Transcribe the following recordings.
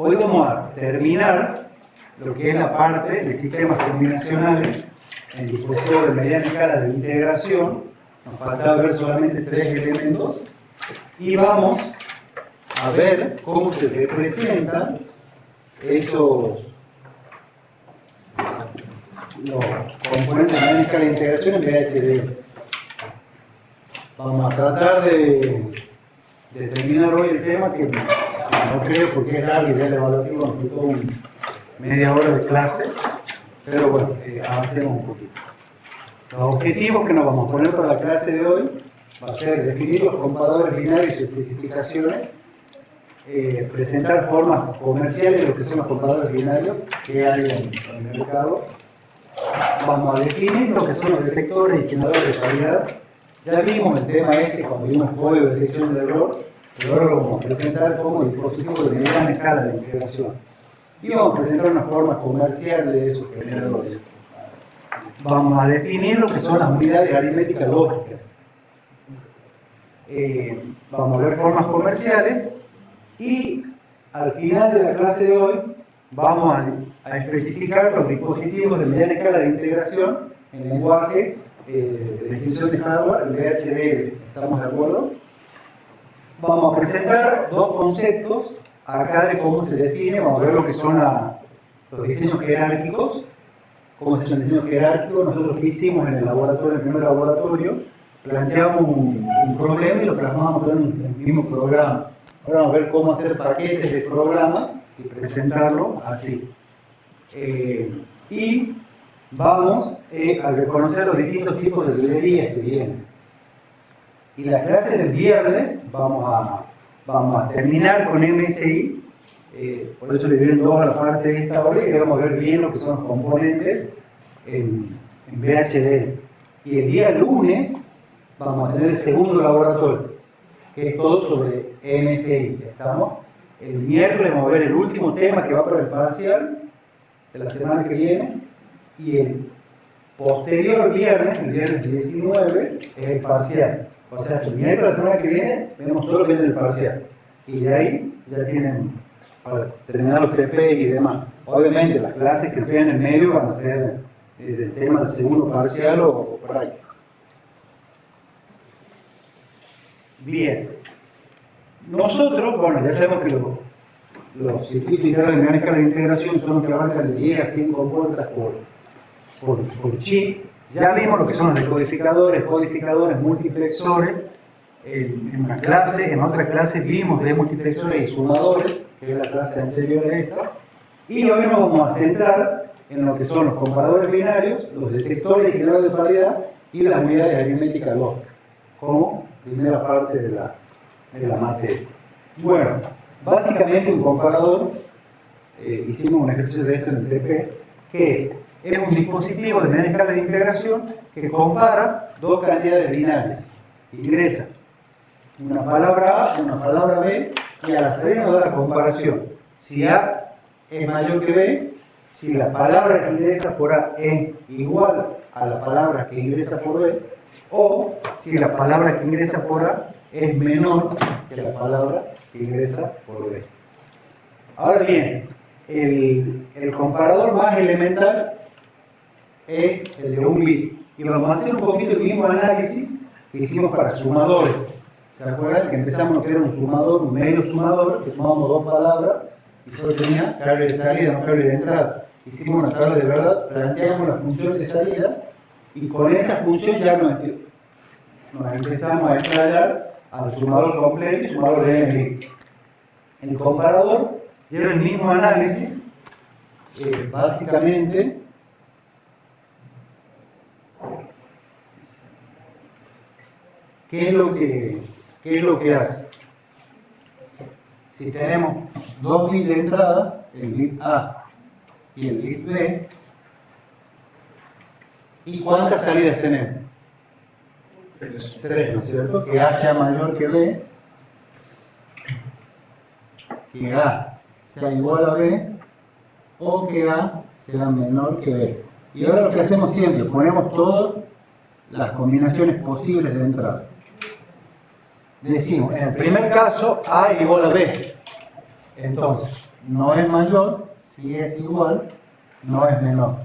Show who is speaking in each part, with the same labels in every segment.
Speaker 1: Hoy vamos a terminar lo que es la parte de sistemas combinacionales en dispositivos de mediana escala de integración. Nos faltaba ver solamente 3 elementos y vamos a ver cómo se representan esos los componentes de mediana escala de integración en VHDL. Vamos a tratar de terminar hoy el tema que no creo porque es largo y ya el evaluativo nos quitó media hora de clase, pero bueno, avancemos un poquito. Los objetivos que nos vamos a poner para la clase de hoy va a ser definir los comparadores binarios y especificaciones, presentar formas comerciales de lo que son los comparadores binarios que hay en el mercado. Vamos a definir lo que son los detectores y generadores de paridad. Ya vimos el tema ese cuando vimos código de detección de error, pero ahora lo vamos a presentar como dispositivos de mediana escala de integración. Y vamos a presentar una forma comercial de esos generadores. Vamos a definir lo que son las unidades aritméticas lógicas. Vamos a ver formas comerciales y al final de la clase de hoy vamos a especificar los dispositivos de mediana escala de integración en el lenguaje de descripción de hardware, el VHDL. ¿Estamos de acuerdo? Vamos a presentar dos conceptos acá de cómo se define. Vamos a ver lo que son los diseños jerárquicos. ¿Cómo se llama el diseño jerárquico? Nosotros que hicimos en el laboratorio, en el primer laboratorio, planteamos un problema y lo plasmamos en el mismo programa. Ahora vamos a ver cómo hacer paquetes de programa y presentarlo así. Y vamos a reconocer los distintos tipos de librerías que vienen. Y la clase del viernes vamos a terminar con MSI. Por eso le dieron 2 a la parte de esta hora y vamos a ver bien lo que son los componentes en VHDL. Y el día lunes vamos a tener el segundo laboratorio, que es todo sobre MSI. ¿Estamos? El miércoles vamos a ver el último tema que va para el parcial de la semana que viene. Y el posterior viernes, el viernes 19, es el parcial. O sea, el miércoles de la semana que viene vemos todo lo que viene del parcial. Y de ahí ya tienen para terminar los TP y demás. Obviamente las clases que quedan en el medio van a ser del tema del segundo parcial o práctico. Bien. Nosotros, bueno, ya sabemos que los circuitos integrales de mediana escala de integración son los que abarcan de 10 a 100 compuertas por chip. Ya vimos lo que son los decodificadores, codificadores, multiplexores. En una clase, en otra clase vimos de multiplexores y sumadores, que es la clase anterior a esta. Y hoy nos vamos a centrar en lo que son los comparadores binarios, los detectores y generadores de paridad y las unidades aritméticas lógicas, como primera parte de la materia. Bueno, básicamente un comparador, hicimos un ejercicio de esto en el TP, que es un dispositivo de mediana escala de integración que compara dos cantidades binarias. Ingresa una palabra A, una palabra B, y a la salida nos da la comparación. Si A es mayor que B, si la palabra que ingresa por A es igual a la palabra que ingresa por B, o si la palabra que ingresa por A es menor que la palabra que ingresa por B. Ahora bien, el comparador más elemental es el de un bit. Y vamos a hacer un poquito el mismo análisis que hicimos para sumadores. ¿Se acuerdan que empezamos lo que era un sumador, un medio sumador, que sumábamos dos palabras y solo tenía cable de salida, no cable de entrada? Hicimos una tabla de verdad, planteamos la función de salida y con esa función ya nos empezamos a explayar al sumador completo y sumador de n bit. El comparador lleva el mismo análisis, básicamente. ¿Qué es lo que hace? Si tenemos dos bits de entrada, el bit A y el bit B, ¿y cuántas salidas tenemos? 3, ¿no es cierto? Que A sea mayor que B, que A sea igual a B, o que A sea menor que B. Y ahora lo que hacemos siempre, ponemos todas las combinaciones posibles de entrada. Decimos, en el primer caso, A igual a B. Entonces, no es mayor, si es igual, no es menor.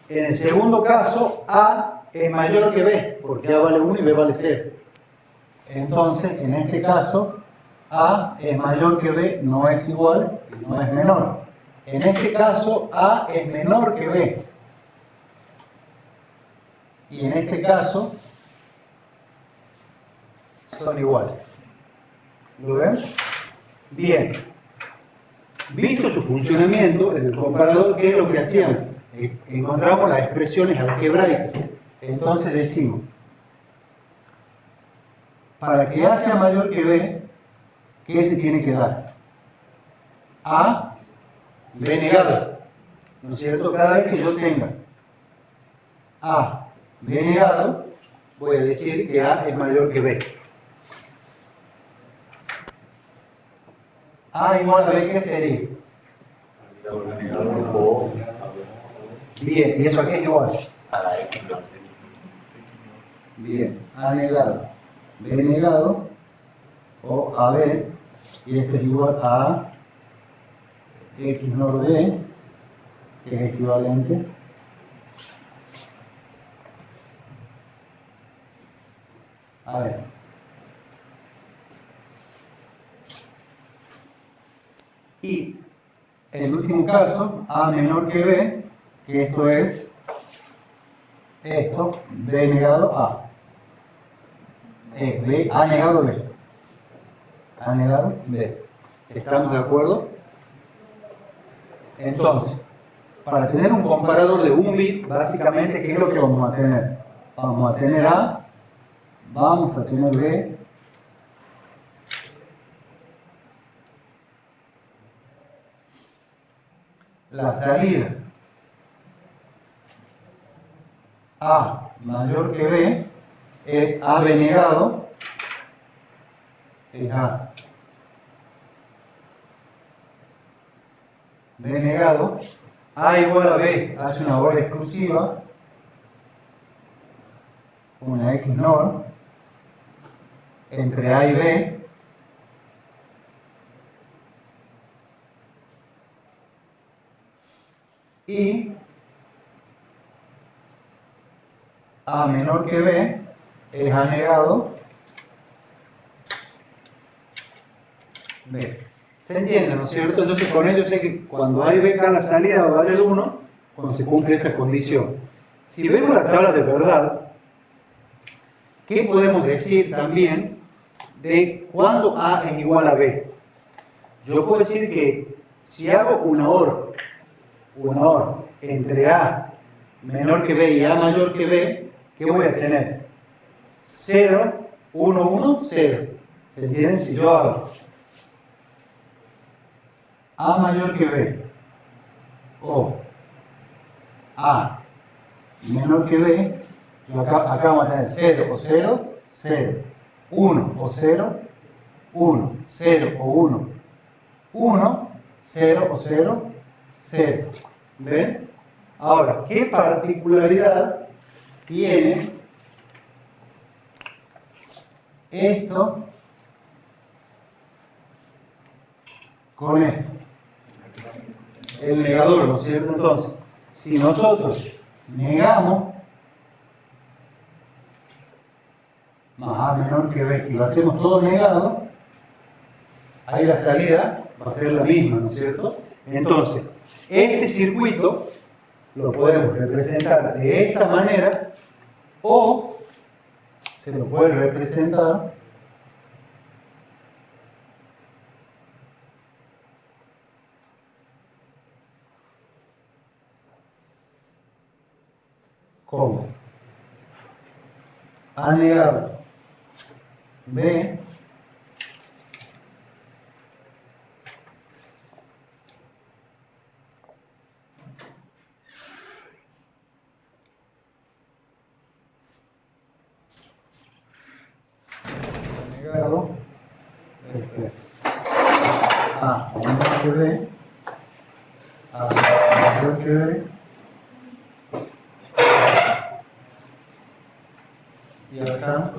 Speaker 1: En el segundo caso, A es mayor que B, porque A vale 1 y B vale 0. Entonces, en este caso, A es mayor que B, no es igual, no es menor. En este caso, A es menor que B. Y en este caso, son iguales. ¿Lo ven? Bien. Visto su funcionamiento, el comparador, ¿qué es lo que hacíamos? Encontramos las expresiones algebraicas. Entonces decimos, para que A sea mayor que B, ¿qué se tiene que dar? A, B negado. ¿No es cierto? Cada vez que yo tenga A, B negado, voy a decir que A es mayor que B. A igual a B, ¿qué sería? Bien, ¿y eso aquí es igual? Bien, A negado, B negado, o AB, y esto es igual a X NOR B, que es equivalente a ver. Y el último caso, A menor que B, que esto es esto, B negado A. B, A negado B. A negado B. ¿Estamos de acuerdo? Entonces, para tener un comparador de un bit, básicamente, ¿qué es lo que vamos a tener? Vamos a tener A, vamos a tener B, la salida A mayor que B es AB negado, es A. B negado, A igual a B, hace una bola exclusiva, una X NOR, entre A y B, y A menor que B es A negado B. ¿Se entiende, no es cierto? Entonces con ello sé que cuando A y B cada salida va a valer 1, cuando se cumple esa condición. Si vemos la tabla de verdad, ¿qué podemos decir también de cuando A es igual a B? Yo puedo decir que si hago una OR entre A menor que B y A mayor que B, ¿qué voy a tener? 0, 1, 1, 0. ¿Se entiende? Si yo hago A mayor que B o A menor que B, acá vamos a tener 0 o 0, 0, 1 o 0, 1, 0 o 1, 1, 0 o 0, 0. ¿Ven? Ahora, ¿qué particularidad tiene esto con esto? El negador, ¿no es cierto? Entonces, si nosotros negamos más A menor que B y lo hacemos todo negado, ahí la salida va a ser la misma, ¿no es cierto? Entonces, este circuito lo podemos representar de esta manera o se lo puede representar como A negado B negado A menor que B, A mayor que B, y acá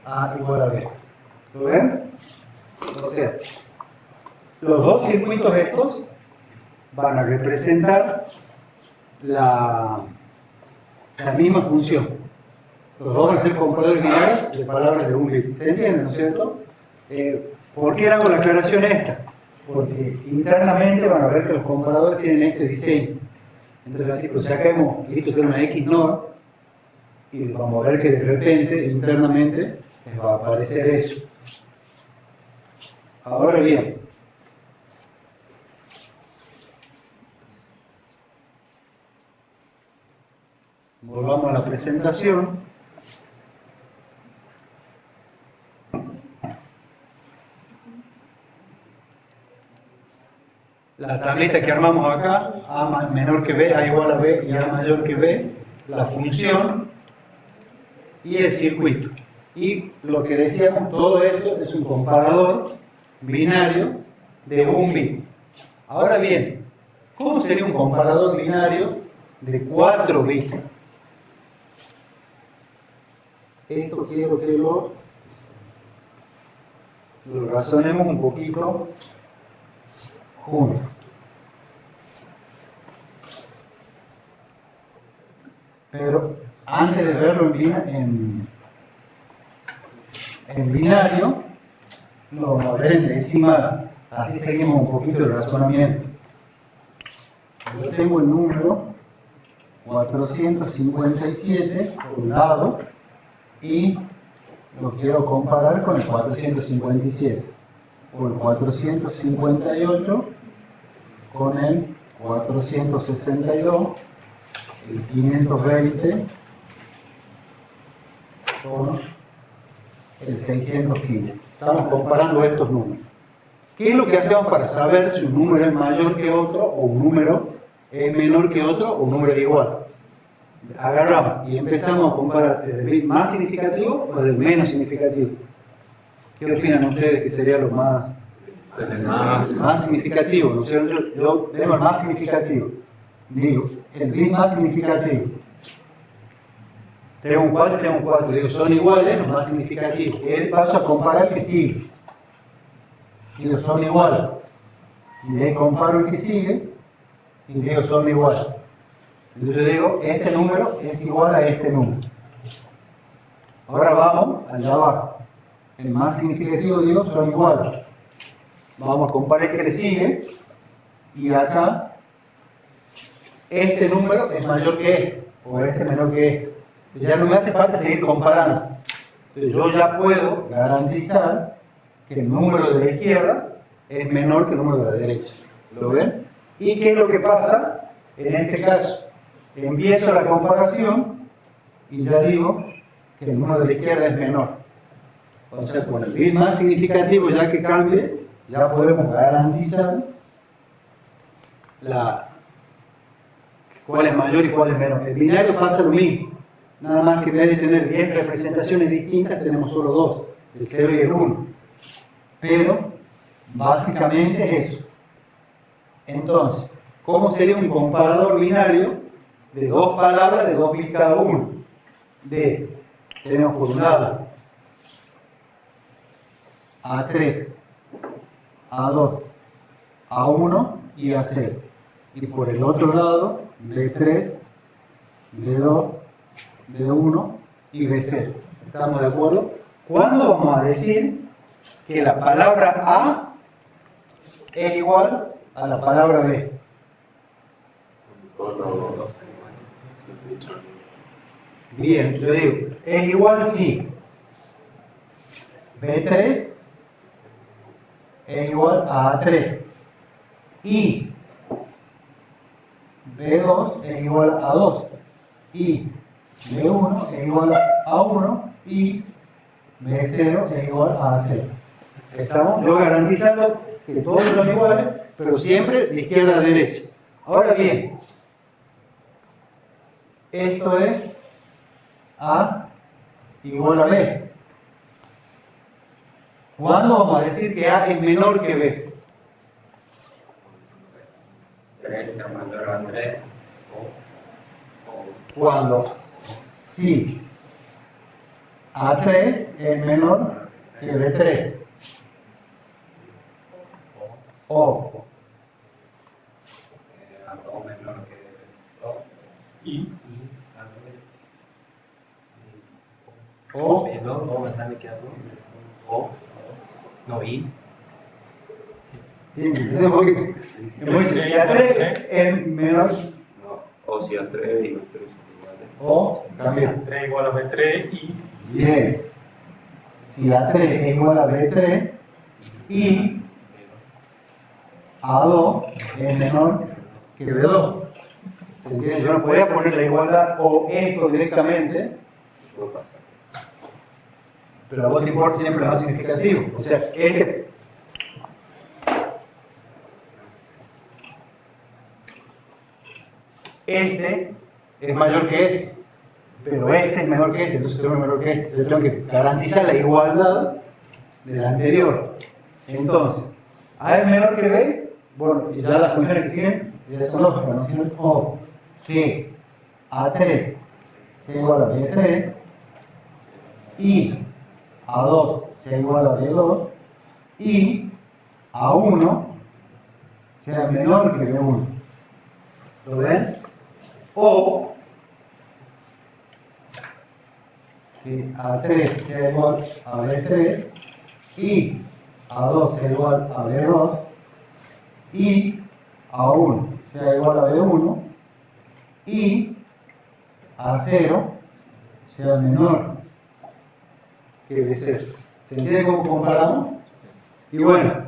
Speaker 1: A igual a B. ¿Lo ven? O sea, Los dos circuitos estos van a representar la misma función. Los dos van a ser comparadores binarios de palabras de un bit. ¿Se entiende, no es cierto? ¿Por qué hago la aclaración esta? Porque internamente van a ver que los comparadores tienen este diseño. Entonces así, pues saquemos, listo, que era una X NOR, y vamos a ver que de repente, internamente, les va a aparecer eso. Ahora bien, volvamos a la presentación. La tableta que armamos acá, A menor que B, A igual a B y A mayor que B, la función y el circuito. Y lo que decíamos, todo esto es un comparador binario de un bit. Ahora bien, ¿cómo sería un comparador binario de 4 bits? Esto quiero que lo razonemos un poquito juntos. Pero antes de verlo en binario, lo vamos a ver en decimal. Así seguimos un poquito el razonamiento. Yo tengo el número 457 por un lado y lo quiero comparar con el 457, o el 458 con el 462, el 520 con el 615. Estamos comparando estos números. ¿Qué es lo que hacemos para saber si un número es mayor que otro, o un número es menor que otro, o un número es igual? Agarramos y empezamos a comparar desde el bit más significativo o del menos significativo. ¿Qué opinan ustedes que sería lo más significativo? ¿No? Yo tengo el más significativo. Digo, el bit más significativo. Tengo un 4 y tengo un 4. Digo, son iguales los más significativos. Y paso a comparar que sigue. Digo, son iguales. Y le comparo el que sigue y digo, son iguales. Entonces digo, este número es igual a este número. Ahora vamos allá abajo. El más significativo, digo, son iguales. Vamos a comparar el que le sigue. Y acá, este número es mayor que este. O este menor que este. Ya no me hace falta seguir comparando. Entonces yo ya puedo garantizar que el número de la izquierda es menor que el número de la derecha. ¿Lo ven? ¿Y qué es lo que pasa en este caso? Empiezo la comparación y ya digo que el número de la izquierda es menor. O sea, con el bit más significativo, ya que cambie, ya podemos garantizar cuál es mayor y cuál es menor. El binario pasa lo mismo. Nada más que en vez de tener 10 representaciones distintas, tenemos solo 2, el 0 y el 1. Pero, básicamente es eso. Entonces, ¿cómo sería un comparador binario de dos palabras de 2 bits cada uno? Tenemos por un lado A3, A2, A1 y A0. Y por el otro lado, B3, B2, B1 y B0. ¿Estamos de acuerdo? ¿Cuándo vamos a decir que la palabra A es igual a la palabra B? Bien, yo digo, es igual si B3 es igual a A3 y B2 es igual a 2 y B1 es igual a 1 y B0 es igual a 0. Estamos yo garantizando que todos son iguales, pero siempre de izquierda a derecha. Ahora bien, esto es A igual a B. ¿Cuándo vamos a decir que A es menor que B?
Speaker 2: 3 es mayor a 3.
Speaker 1: Cuando sí, A3 es menor que B3. O.
Speaker 2: A2 menor que 2.
Speaker 3: Y.
Speaker 1: O.
Speaker 3: O me están quedando. O. No, y.
Speaker 1: Es un poquito. Es mucho. Si A3 es menor.
Speaker 2: No, o si A3 y B3 son iguales.
Speaker 1: O también.
Speaker 3: 3 igual a B3 y.
Speaker 1: Bien. Si A3 es igual a B3 y A2 es menor que B2. ¿Se entiende? Yo no podía poner la igualdad o esto directamente,
Speaker 2: Puede pasar.
Speaker 1: pero a vos te importa siempre lo más significativo. O sea, este es mayor que este, pero este es mejor que este, entonces tengo menor que este. Yo tengo que garantizar la igualdad del anterior. Entonces, A es menor que B, bueno, y ya las condiciones que siguen ya son lógicas, ¿no? O que A3 sea igual a B3 y A2 sea igual a B2 y A1 sea menor que B1. ¿Lo ven? O que A3 sea igual a B3 y A2 sea igual a B2 y A1 sea igual a B1 y A0 sea menor que B0. ¿Se entiende cómo comparamos? Y bueno,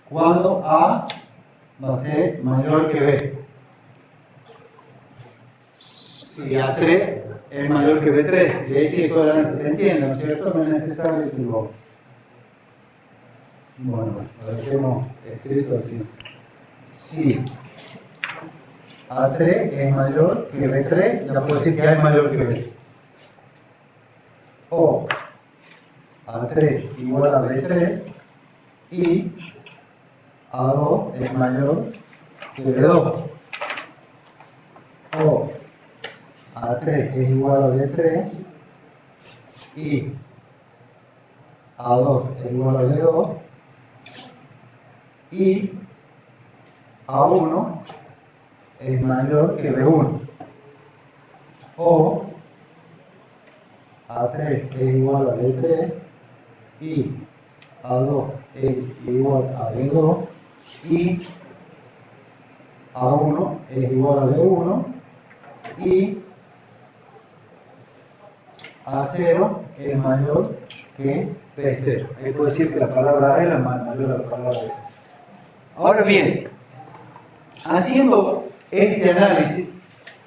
Speaker 1: cuando A va a ser mayor que B. Si A3 es mayor que B3, y ahí sí toda la análisis se entiende, ¿no es cierto? No es necesario decirlo. Bueno, lo dejemos escrito así. Si A3 es mayor que B3, ya puedo decir que A es mayor que B. O A3 igual a B3 y A2 es mayor que B2. O A3 es igual a B3 y A2 es igual a B2 y A1 es mayor que B1. O A3 es igual a B3 y A2 es igual a B2 y A1 es igual a B1 y A0 es mayor que B0. Ahí puedo decir que la palabra A es la mayor de la palabra B. Ahora bien, haciendo este análisis,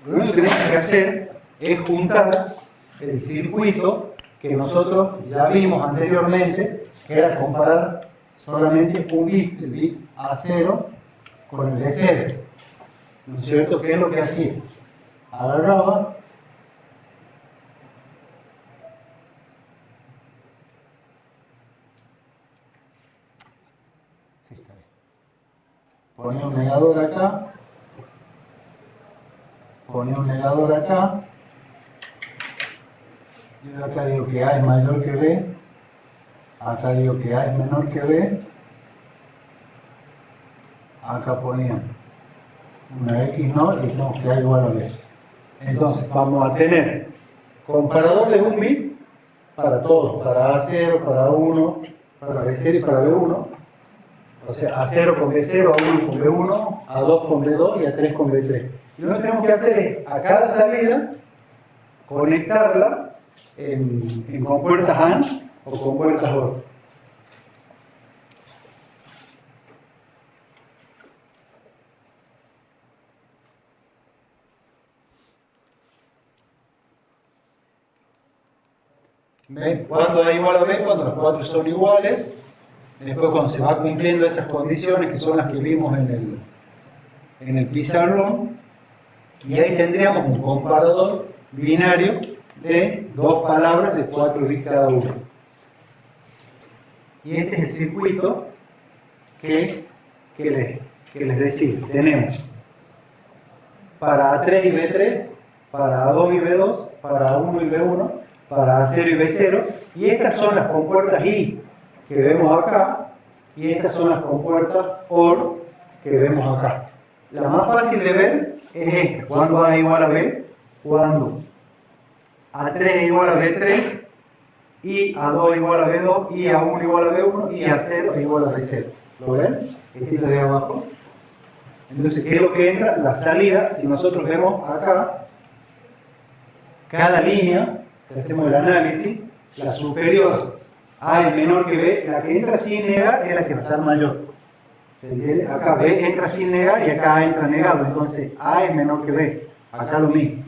Speaker 1: lo único que tenemos que hacer es juntar el circuito que nosotros ya vimos anteriormente, que era comparar solamente un bit, el bit A0 con el B0. ¿No es cierto? ¿Qué es lo que hacía? Agarraba ponía un negador acá, ponía un negador acá, yo acá digo que A es mayor que B, acá digo que A es menor que B, acá ponía una X no y decimos que A igual a B. Entonces vamos a tener comparador de un bit para todos, para A0, para A1, para B0 y para B1. O sea, A0 con B0, A1 con B1, A2 con B2 y A3 con B3. Y lo que tenemos que hacer es, a cada salida, conectarla en compuertas AND o compuertas OR. ¿Ven? Cuando A igual a B, cuando los cuatro son iguales. Después cuando se va cumpliendo esas condiciones que son las que vimos en el pizarrón, y ahí tendríamos un comparador binario de dos palabras de 4 bits cada uno. Y este es el circuito que les decía. Tenemos para A3 y B3, para A2 y B2, para A1 y B1, para A0 y B0, y estas son las compuertas I que vemos acá, y estas son las compuertas OR que vemos acá. La más fácil de ver es esta, cuando A igual a B, cuando A3 es igual a B3, y A2 igual a B2, y A1 igual a B1, y A0 es igual a B0. ¿Lo ven? Este es de abajo. Entonces, ¿qué es lo que entra? La salida, si nosotros vemos acá, cada línea, que hacemos el análisis, la superior A es menor que B, la que entra sin negar es la que va a estar mayor. ¿Se entiende? Acá B entra sin negar y acá A entra negado, entonces A es menor que B, acá lo mismo.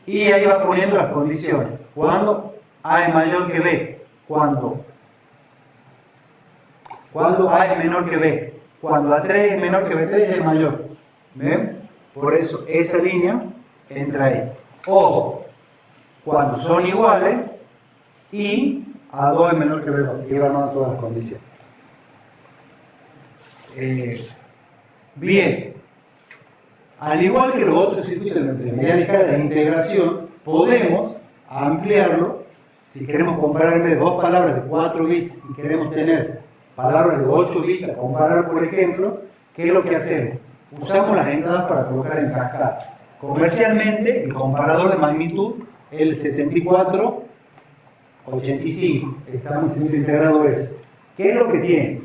Speaker 1: Y ahí va poniendo las condiciones. Cuando A es mayor que B, cuando A es menor que B, cuando A3 es menor que B3 es mayor. ¿Ven? Por eso esa línea entra ahí. O cuando son iguales y A2 es menor que B2. Y van a todas las condiciones. Bien. Al igual que los otros circuitos de mecánica de integración, podemos ampliarlo. Si queremos comparar en vez de dos palabras de 4 bits y queremos tener palabras de 8 bits a comparar, por ejemplo, ¿qué es lo que hacemos? Usamos las entradas para colocar en cascada. Comercialmente, el comparador de magnitud es el 7485. Estamos en circuito integrado eso. ¿Qué es lo que tiene?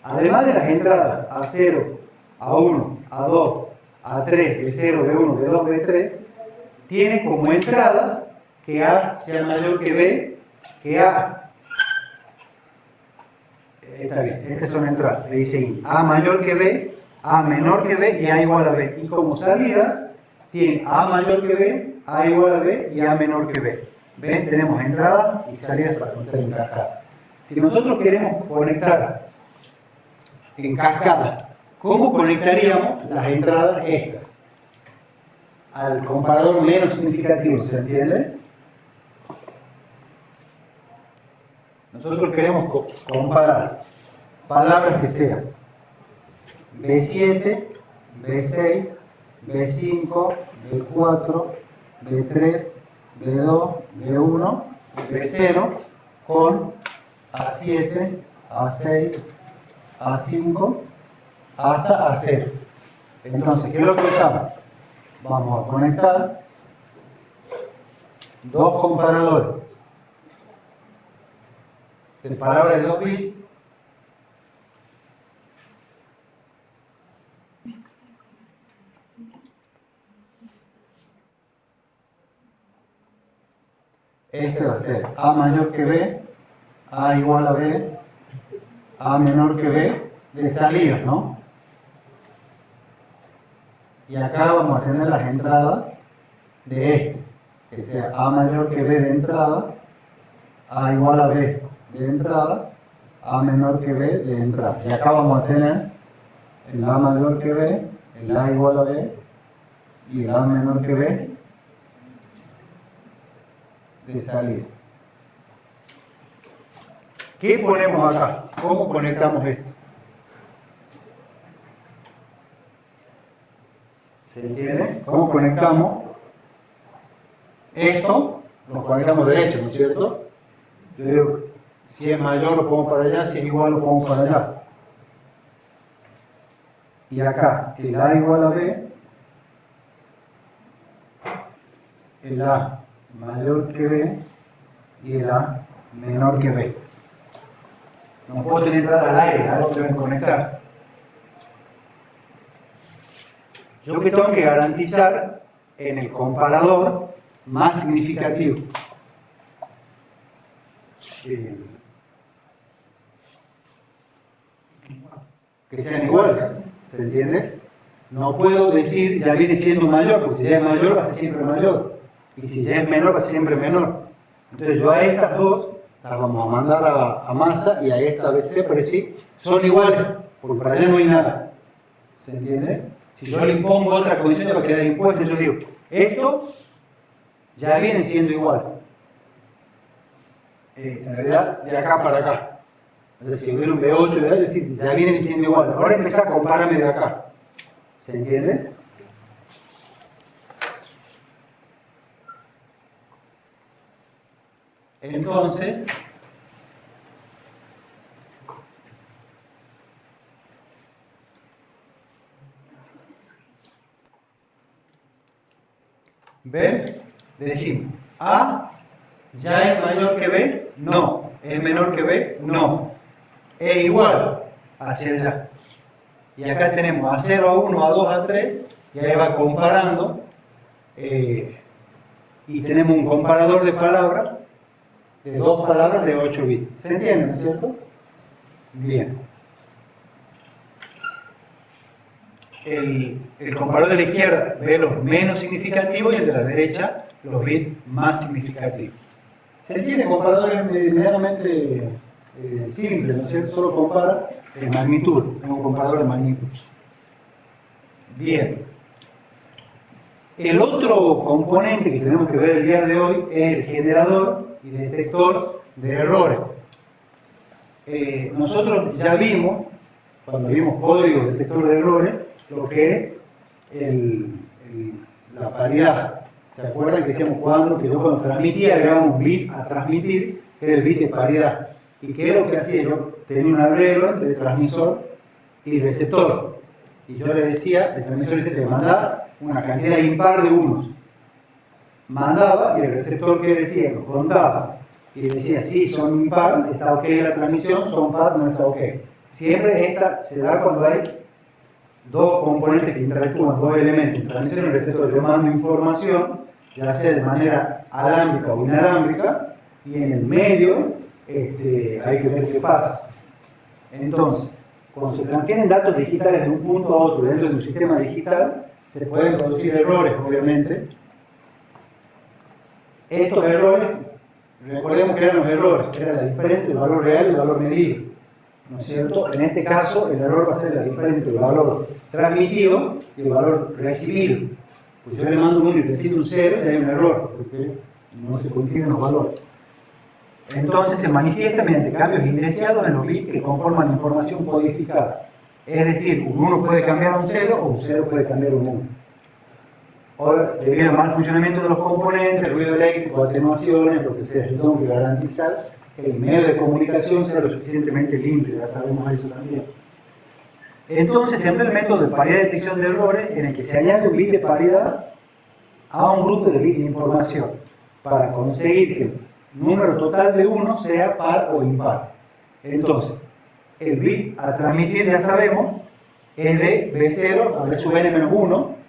Speaker 1: Además de las entradas A0, A1, A2, A3, B0, B1, B2, B3, tiene como entradas que A sea mayor que B, que A. Está bien, estas son entradas. Le dice A mayor que B, A menor que B y A igual a B. Y como salidas, tiene A mayor que B, A igual a B y A menor que B. ¿Ven? Tenemos entradas y salidas para contar en cascada. Si nosotros queremos conectar en cascada, ¿cómo conectaríamos las entradas estas? Al comparador menos significativo, ¿se entiende? Nosotros queremos comparar palabras que sean B7, B6, B5, B4, B3, B2, B1, B0 con A7, A6, A5 hasta A0. Entonces, ¿qué es lo que usamos? Vamos a conectar dos comparadores de palabras de 2 bits este va a ser A mayor que B, A igual a B, A menor que B de salidas, ¿no? Y acá vamos a tener las entradas de este, que sea A mayor que B de entrada, A igual a B de entrada, A menor que B de entrada. Y acá vamos a tener el A mayor que B, el A igual a B y el A menor que B de salida. ¿Qué ponemos acá? ¿Cómo conectamos esto? ¿Se entiende? ¿Cómo conectamos esto? Nos conectamos derecho, ¿no es cierto? Yo digo, si es mayor lo pongo para allá, si es igual lo pongo para allá. Y acá, el A igual a B, el A mayor que B y el A menor que B. No puedo tener entrada al aire, a ver si se deben conectar. Yo que tengo que garantizar en el comparador más significativo. Que sean iguales, ¿se entiende? No puedo decir ya viene siendo mayor, porque si ya es mayor va a ser siempre mayor. Y si ya es menor va a ser siempre menor. Entonces yo a estas dos las vamos a mandar a masa y a esta BC para decir son iguales, porque para allá no hay nada. ¿Se entiende? Si yo le impongo otra condición ya va a quedar impuesto, yo digo, esto ya viene siendo igual. En realidad, de acá para acá. Entonces, si hubiera un B8 de ahí, decir, ya vienen siendo igual. Ahora empezar a compararme de acá. ¿Se entiende? Entonces, ¿Ven? Le decimos, A ya es mayor que B, no. ¿Es menor que B? No. Es igual, hacia allá. Y acá tenemos A0, A1, A2, A3, y ahí va comparando. Y tenemos un comparador de palabras, de dos palabras de 8 bits. ¿Se entiende, no es cierto? Bien. El comparador de la izquierda ve los menos significativos y el de la derecha los bits más significativos. ¿Se entiende? El comparador es medianamente simple, ¿no es cierto? Solo compara en magnitud, es un comparador de magnitud. Bien. El otro componente que tenemos que ver el día de hoy es el generador y detector de errores. Nosotros ya vimos, cuando vimos código detector de errores, lo que es la paridad. ¿Se acuerdan que decíamos que yo cuando transmitía agregaba un bit a transmitir, que era el bit de paridad? ¿Y qué es lo que hacía? Yo tenía un arreglo entre transmisor y receptor. Y yo le decía, el transmisor dice que mandaba una cantidad impar de unos. Mandaba y el receptor que decía, lo contaba. Y decía, sí, son impar, está ok la transmisión, son par, no está ok. Siempre esta se da cuando hay dos componentes que interactúan, dos elementos, transmisión y receptor. Yo mando información, ya sea de manera alámbrica o inalámbrica, y en el medio hay que ver qué pasa. Entonces, cuando se transfieren datos digitales de un punto a otro dentro de un sistema digital, se pueden producir errores, obviamente. Estos errores, recordemos que eran los errores, que era la diferencia entre el valor real y el valor medido, ¿no es cierto? En este caso, el error va a ser la diferencia entre el valor transmitido y el valor recibido. Pues yo le mando un 1 y recibo un 0, y hay un error, porque no se coinciden los valores. Entonces se manifiesta mediante cambios indeseados en los bits que conforman la información codificada. Es decir, un 1 puede cambiar a un 0 o un 0 puede cambiar a un 1. Ahora, debido al mal funcionamiento de los componentes, ruido eléctrico, atenuaciones, lo que sea, yo tengo que garantizar que el medio de comunicación sea lo suficientemente limpio, ya sabemos eso también. Entonces se emplea el método de paridad de detección de errores en el que se añade un bit de paridad a un grupo de bits de información para conseguir que el número total de 1 sea par o impar. Entonces, el bit a transmitir, ya sabemos, es de B0 a B sub n menos 1,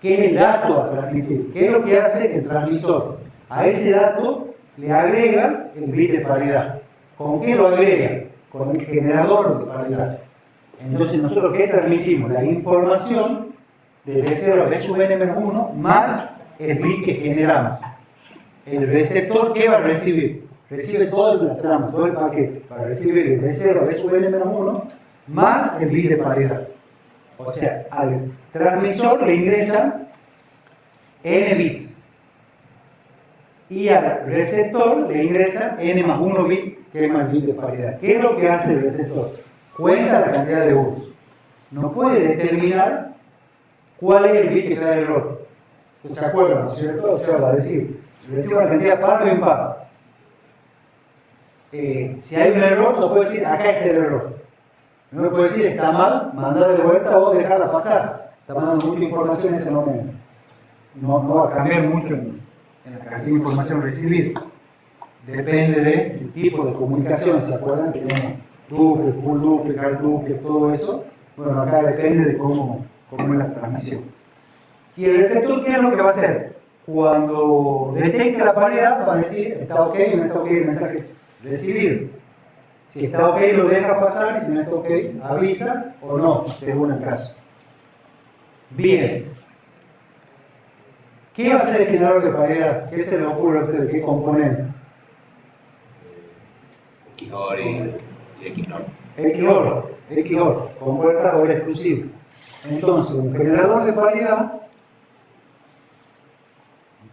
Speaker 1: que es el dato a transmitir. ¿Qué es lo que hace el transmisor? A ese dato le agrega el bit de paridad. ¿Con qué lo agrega? Con el generador de paridad. Entonces, ¿nosotros qué transmitimos? La información de B0 a B sub n menos 1 más el bit que generamos. El receptor, ¿qué va a recibir? Recibe todo el tramo, todo el paquete, para recibir de 0 a B sub n menos 1 más el bit de paridad. O sea, al transmisor le ingresan n bits y al receptor le ingresan n más 1 bit, que es más bit de paridad. ¿Qué es lo que hace el receptor? Cuenta la cantidad de unos. No puede determinar cuál es el bit que trae el error. ¿Se acuerdan, no es cierto? O sea, va a decir, recibe una cantidad par o impar. Si hay un error, no puede decir, acá está el error. No le puede decir, está mal, mandar de vuelta o dejarla pasar. Está mandando mucha información en ese momento. No va a cambiar mucho en la cantidad de información recibida. Depende del tipo de comunicación. ¿Se acuerdan que tenemos duple, full duple, hard duple, todo eso? Bueno, acá depende de cómo es la transmisión. ¿Y el receptor qué es lo que va a hacer? Cuando detecte la paridad, va a decir, está ok o no está ok el mensaje recibido. Si está ok, lo deja pasar, y si no está ok, avisa o no, según el caso. Bien. ¿Qué va a hacer el generador de paridad? ¿Qué se le ocurre a usted? ¿Qué componente?
Speaker 2: XOR y XNOR.
Speaker 1: XOR, compuerta OR exclusivo. Entonces, un generador de paridad,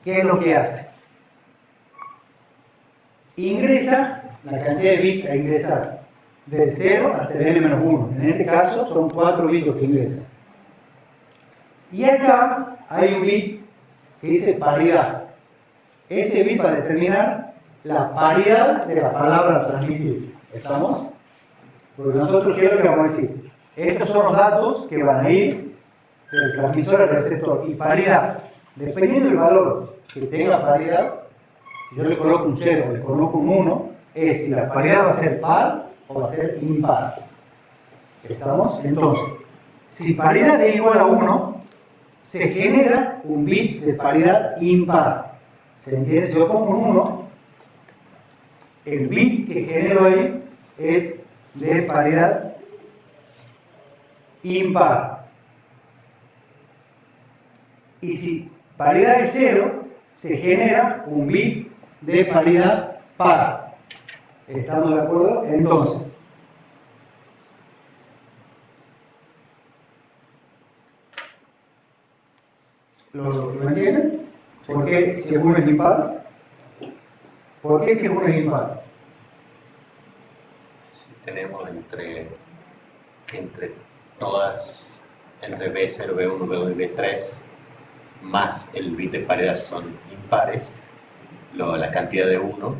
Speaker 1: ¿qué es lo que hace? Ingresa la cantidad de bits a ingresar, del 0 hasta el n-1. En este caso son 4 bits los que ingresan. Y acá hay un bit que dice paridad. Ese bit va a determinar la paridad de la palabra a transmitir. ¿Estamos? Porque nosotros, ¿qué es lo que vamos a decir? Estos son los datos que van a ir del transmisor al receptor. Y paridad. dependiendo del valor que tenga la paridad, si yo le coloco un 0 o le coloco un 1, es si la paridad va a ser par o va a ser impar. ¿Estamos? Entonces, si paridad es igual a 1, se genera un bit de paridad impar. ¿Se entiende? Si yo pongo un 1, el bit que genero ahí es de paridad impar. Y si paridad es 0, se genera un bit de paridad par. ¿Estamos de acuerdo? Entonces, ¿lo entienden? ¿Por qué si uno es impar? ¿Por qué si uno es impar?
Speaker 2: Tenemos entre todas, entre B0, B1, B2 y B3, más el bit de paridad son impares, la cantidad de 1,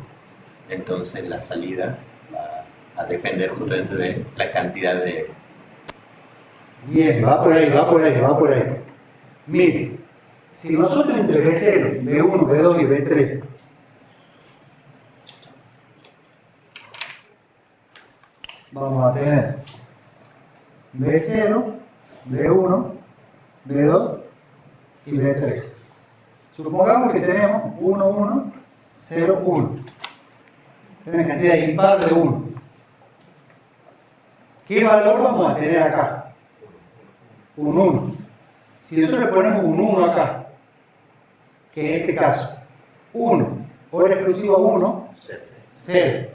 Speaker 2: entonces la salida va a depender justamente de la cantidad de...
Speaker 1: Bien, va por ahí, va por ahí, va por ahí. Miren, si nosotros entre B0, B1, B2 y B3 vamos a tener B0, B1, B2 y B3. Supongamos que tenemos 1, 1, 0, 1. Una cantidad impar de 1. ¿Qué valor vamos a tener acá? Un 1. Si nosotros le ponemos un 1 acá, que es este caso, 1, hora exclusiva 1, 0.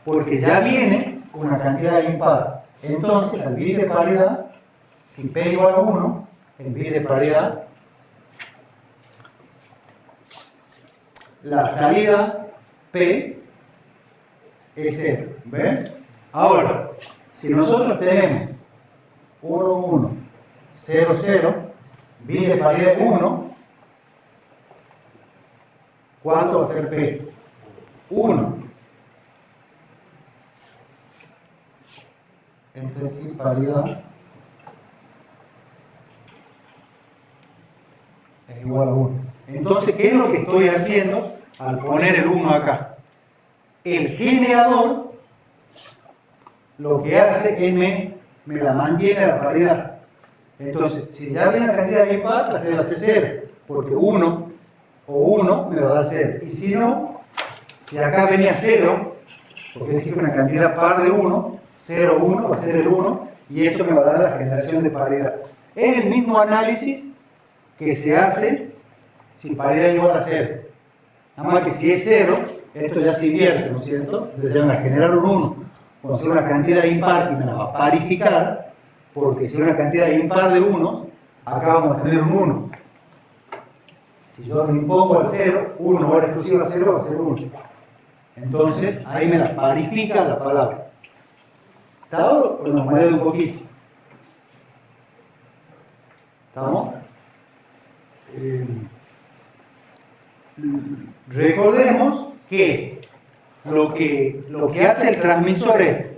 Speaker 1: Porque ya viene con una cantidad impar. Entonces, el bit de paridad, si P igual a 1, el bit de paridad, la salida P es 0. ¿Ven? Ahora, si nosotros tenemos 1, 1, 0, 0, bit de paridad 1, ¿cuánto va a ser P? 1. Entonces, paridad es igual a 1. Entonces, ¿qué es lo que estoy haciendo al poner el 1 acá? El generador lo que hace es me la mantiene la paridad. Entonces, si ya viene la cantidad de impar, la va a ser 0, porque 1 o 1 me va a dar 0. Y si no, si acá venía 0, porque es decir una cantidad par de 1, 0, 1 va a ser el 1, y esto me va a dar la generación de paridad. Es el mismo análisis que se hace si paridad es igual a 0. Nada más que si es 0, esto ya se invierte, ¿no es cierto? Entonces ya me va a generar un 1. Cuando sea una cantidad impar y me la va a parificar, porque si es una cantidad impar de 1, acá vamos a tener un 1. Si yo me impongo al 0, 1 hora exclusiva a 0 va a ser 1. Entonces ahí me la parifica la palabra. ¿Está dado? Pues nos mueve un poquito. ¿Estamos? Recordemos que lo que hace el transmisor es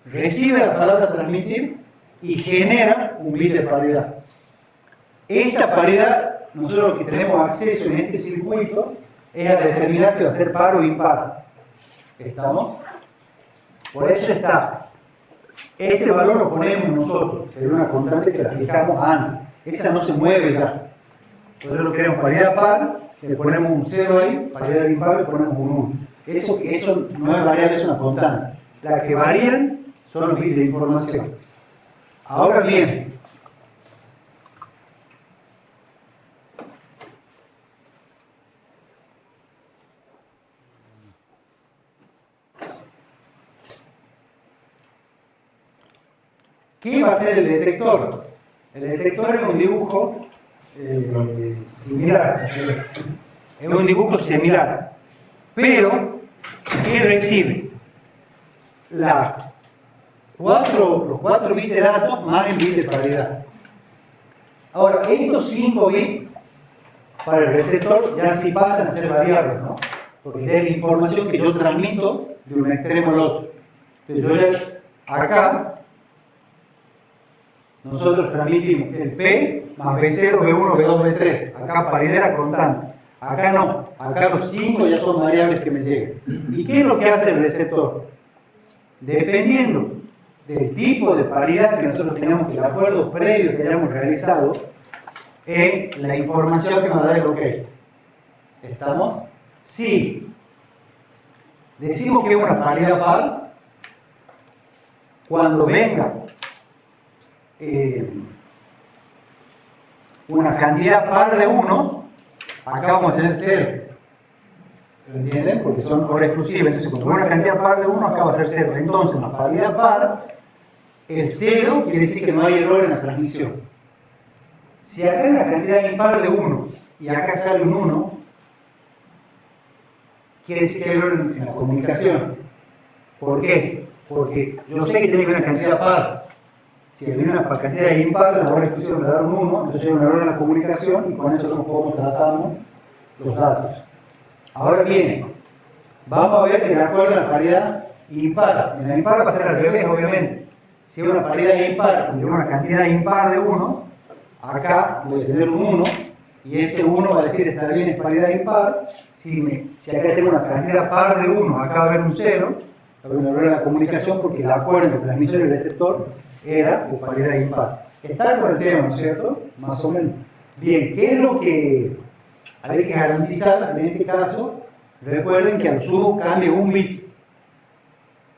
Speaker 1: recibe la palabra transmitir y genera un bit de paridad. Esta paridad, nosotros lo que tenemos acceso en este circuito es a determinar si va a ser par o impar. ¿Estamos? Por eso está. Este valor lo ponemos nosotros, es una constante que la fijamos antes. Esa no se mueve ya. Entonces lo queremos paridad par, le ponemos un 0 ahí, paridad impar, le ponemos un 1. Eso no es variable, es una constante. Las que varían son los bits de información. Ahora bien, ¿qué va a hacer el detector? El detector es un dibujo similar. Es un dibujo similar. Pero, ¿qué recibe? Los 4 bits de datos más el bit de paridad. Ahora, estos 5 bits para el receptor ya sí pasan a ser variables, ¿no? Porque es la información que yo transmito de un extremo al otro. Entonces yo ya acá, nosotros transmitimos el P más B0, B1, B2, B3. Acá paridad constante. Acá no. Acá los 5 ya son variables que me llegan. ¿Y qué es lo que hace el receptor? Dependiendo del tipo de paridad que nosotros tengamos, el acuerdo previo que hayamos realizado, es la información que nos da el OK. ¿Estamos? Sí. Decimos que es una paridad par cuando venga una cantidad par de unos, acá vamos a tener 0. ¿Entienden? Porque son por exclusiva. Entonces, cuando una cantidad par de 1, acá va a ser 0. Entonces, la paridad par, el 0 quiere decir que no hay error en la transmisión. Si acá hay una cantidad impar de 1 y acá sale un 1, quiere decir que hay error en la comunicación. ¿Por qué? Porque yo sé que tiene que haber una cantidad par. Si viene una cantidad impar, la hora de exclusión me da un 1, entonces hay un error en la comunicación y con eso es como tratamos los datos. Ahora bien, vamos a ver el acuerdo de la paridad impar. En la impar va a ser al revés, obviamente. Si es una paridad impar y una cantidad impar de 1, acá voy a tener un 1 y ese 1 va a decir está bien, es paridad impar. Si acá tengo una cantidad par de 1, acá va a haber un 0, va a haber un error en la comunicación porque el acuerdo entre transmisor y receptor era de paridad impar. Está con el tema, ¿no es cierto? Más o menos. Bien, ¿qué es lo que hay que garantizar en este caso? Recuerden que a lo sumo cambie un bit,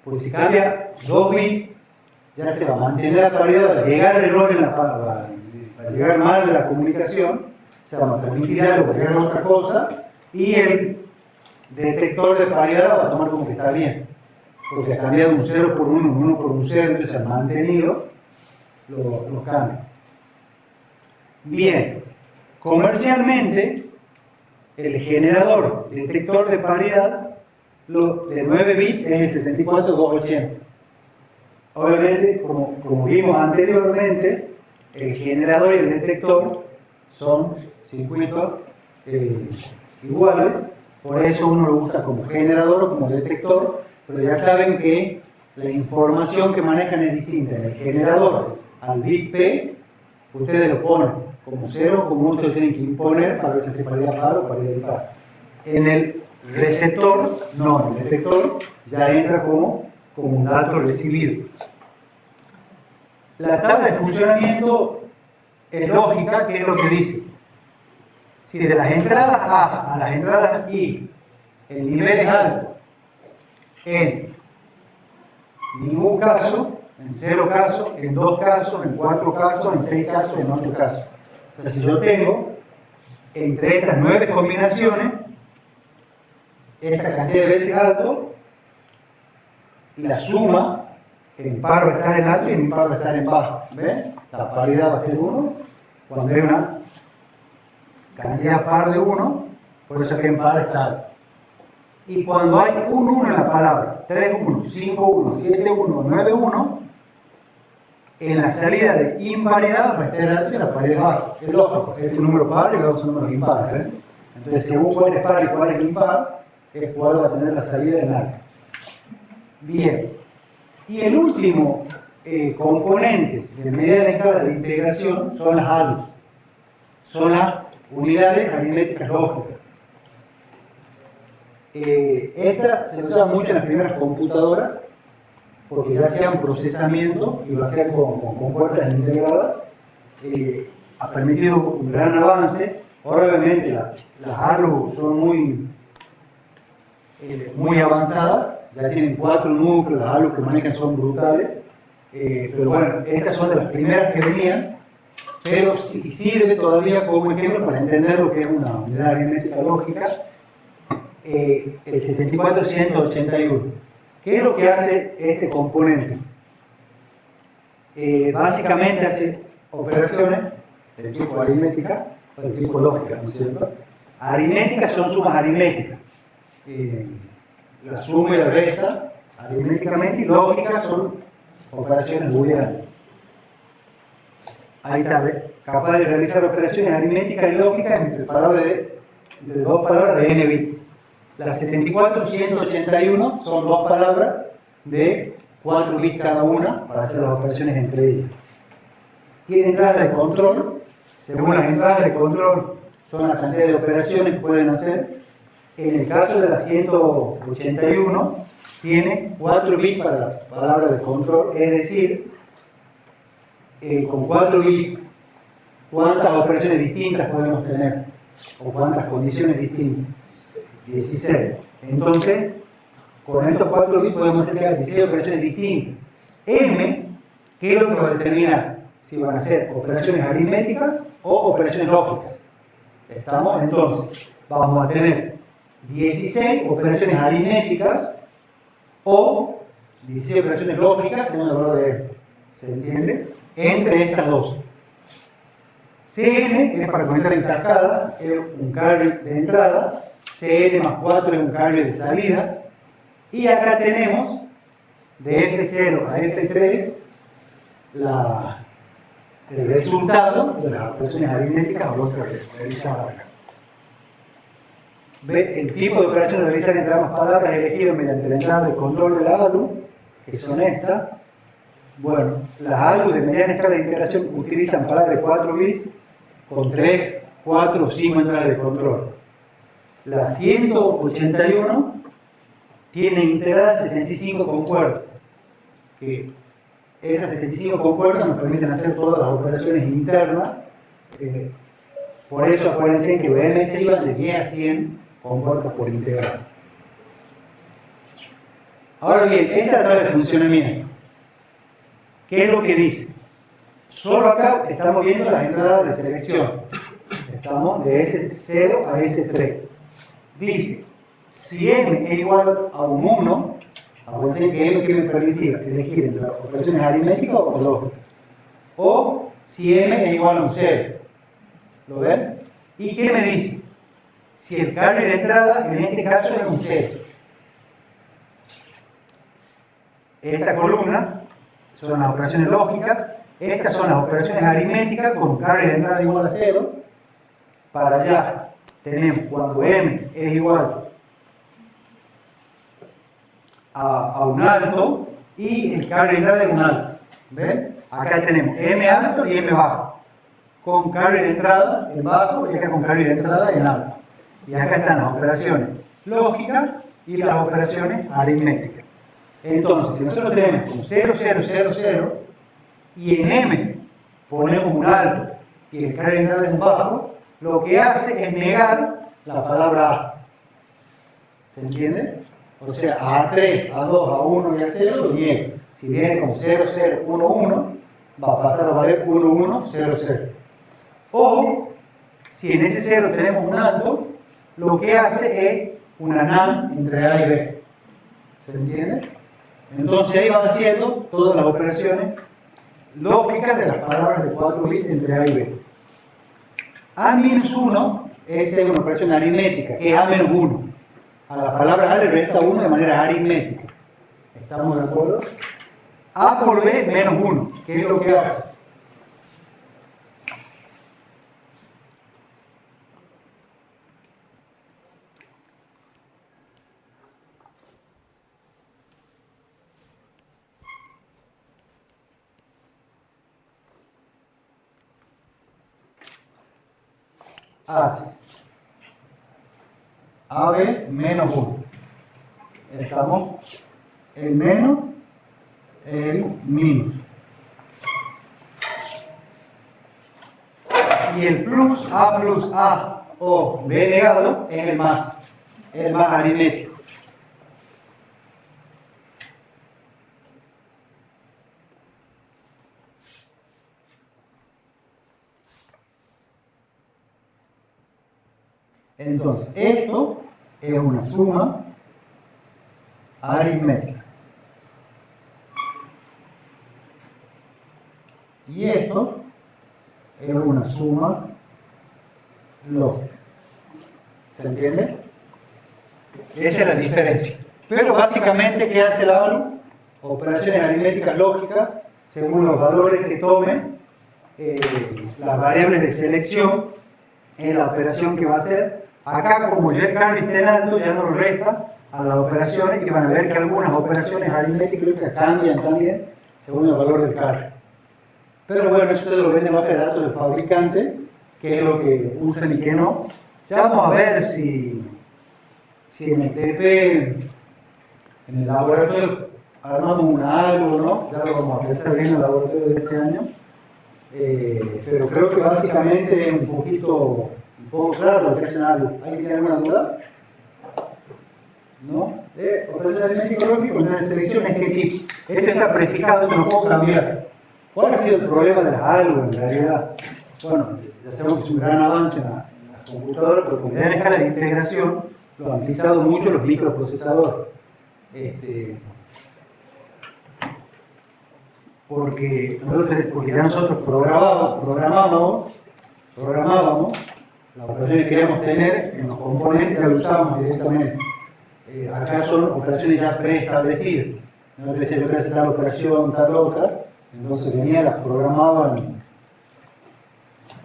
Speaker 1: porque si cambia 2 bits, ya se va a mantener la paridad, va a llegar el error en va a llegar mal en la comunicación, se va a transmitir algo, va a llegar otra cosa, y el detector de paridad va a tomar como que está bien, porque ha cambiado un 0 por 1, un 1 por un 0, entonces ha mantenido los cambios. Bien, comercialmente, el generador detector de paridad de 9 bits es el 74280. Obviamente, como vimos anteriormente, el generador y el detector son circuitos iguales, por eso uno lo usa como generador o como detector, pero ya saben que la información que manejan es distinta. En el generador, al bit P, ustedes lo ponen como 0, como 1, ustedes tienen que imponer para ver si hace paridad par o paridad impar. En el receptor, no, en el detector ya entra como un dato recibido. La tabla de funcionamiento es lógica, que es lo que dice. Si de las entradas A a las entradas I el nivel es alto, en ningún caso, en 0 casos, en 2 casos, en 4 casos, en 6 casos, en 8 casos. Entonces, si yo tengo entre estas 9 combinaciones, esta cantidad de veces alto, la suma en par va a estar en alto y en impar va a estar en bajo. ¿Ven? La paridad va a ser 1 cuando hay una cantidad par de 1, por eso que en par está alto. Y cuando hay un 1 en la palabra, 3 1, 5 1, 7 1, 9 1, en la salida de imparidad va a estar alto y la paridad baja. Es lógico, este es un número par y los otros son números impares. ¿Eh? Entonces, según cuál es par y cuál es impar, es cuál va a tener la salida en alto. Bien. Y el último componente de medida de escala de integración son las ALU. Son las unidades aritméticas lógicas. Esta se usa mucho en las primeras computadoras porque ya hacían procesamiento y lo hacían con puertas integradas. Ha permitido un gran avance. Ahora obviamente las ALU son muy avanzadas, ya tienen 4 núcleos, las ALU que manejan son brutales, pero bueno, estas son de las primeras que venían, pero sí sirve todavía como ejemplo para entender lo que es una unidad aritmética lógica. El 74181. ¿Qué es lo que hace este componente? Básicamente hace operaciones del tipo aritmética o del tipo lógica, ¿no es cierto? Aritméticas son sumas aritméticas. La suma y la resta aritméticamente, y lógicas son operaciones booleanas. Ahí está, ¿ves? Capaz de realizar operaciones aritméticas y lógicas entre dos palabras de n bits. Las 74181 son 2 palabras de 4 bits cada una para hacer las operaciones entre ellas. tiene entradas de control. Según las entradas de control, son la cantidad de operaciones que pueden hacer. En el caso de la 181, tiene 4 bits para la palabra de control, es decir, con 4 bits, ¿cuántas operaciones distintas podemos tener? ¿O cuántas condiciones distintas? 16. Entonces, con estos 4 bits podemos hacer que haya 16 operaciones distintas. M, ¿qué es lo que va a determinar si van a ser operaciones aritméticas o operaciones lógicas? ¿Estamos? Entonces, vamos a tener 16 operaciones aritméticas o 16 operaciones lógicas según el valor de esto. ¿Se entiende? Entre estas dos. Cn es para conectar en cascada, es un carry de entrada. Cn más 4 es un carry de salida. Y acá tenemos de F0 a F3 el resultado de las operaciones aritméticas o lógicas realizadas acá. ¿Ve? El tipo de operación realizada entre ambas palabras elegido mediante la entrada de control de la ALU, que son estas. Bueno, las ALU de mediana escala de integración utilizan palabras de 4 bits con 3, 4 o 5 entradas de control. La 181 tiene integradas 75 compuertas, que esas 75 compuertas nos permiten hacer todas las operaciones internas. Por eso acuérdense que BMS iba de 10 a 100 compuertas por integral. Ahora bien, esta tabla de funcionamiento, ¿qué es lo que dice? Solo acá estamos viendo las entradas de selección. Estamos de S0 a S3. Dice, si M es igual a un 1, acuérdense que es lo que me permitía elegir entre las operaciones aritméticas o lógicas. O si M es igual a un 0. ¿Lo ven? ¿Y qué me dice? Si el carry de entrada, en este caso, es un 0. Esta columna son las operaciones lógicas. Estas son las operaciones aritméticas con carry de entrada igual a 0. Para allá tenemos cuando M es igual a un alto y el carry de entrada es un alto. ¿Ven? Acá tenemos M alto y M bajo. Con carry de entrada en bajo y acá con carry de entrada en alto. Y acá están las operaciones lógicas y las operaciones aritméticas. Entonces, si nosotros tenemos como 0, 0, 0, 0 y en M ponemos un alto y el carry de entrada es un bajo, lo que hace es negar la palabra A. ¿Se entiende? O sea, a A3, A2, A1 y A0 lo niega. Si viene como 0, 0, 1, 1, va a pasar a valer 1, 1, 0, 0. O, si en ese 0 tenemos un alto, lo que hace es una NAND entre A y B. ¿Se entiende? Entonces ahí van haciendo todas las operaciones lógicas de las palabras de 4 bits entre A y B. A-1 es una operación aritmética, que es A-1. A la palabra A le resta 1 de manera aritmética. ¿Estamos de acuerdo? A por B menos 1. ¿Qué es lo que hace? Hace AB menos 1. Estamos el menos, el menos. Y el plus A o B negado es el más aritmético. Entonces, esto es una suma aritmética. Y esto es una suma lógica. ¿Se entiende? Esa es la diferencia. Pero básicamente, ¿qué hace la ALU? Operaciones aritméticas lógicas según los valores que tomen las variables de selección es la operación que va a hacer. Acá, como ya el carry está en alto, ya no lo resta a las operaciones, y van a ver que algunas operaciones aritméticas cambian también según el valor del carry. Pero bueno, eso ustedes lo ven en la base de datos del fabricante, qué es lo que usan y qué no. Ya vamos a ver si en el TP, en el laboratorio, armamos algo, ¿no? Ya lo vamos a pensar bien en el laboratorio de este año. Pero creo que básicamente es un poco claro lo que hacen algo. ¿Alguien tiene alguna duda? ¿No? Operación de alimento ecológico, una selección es qué tipo. Esto está prefijado, esto no puedo cambiar. ¿Cuál ha sido el problema de las algo en realidad? Bueno, ya sabemos que es un gran avance en las computadoras, pero con gran escala de integración lo han pisado mucho los microprocesadores. Porque ya nosotros programábamos las operaciones que queríamos tener en los componentes, ya lo usábamos directamente. Acá son operaciones ya preestablecidas. No te decía yo quiero hacer tal operación, tal otra. Entonces venía, las programaban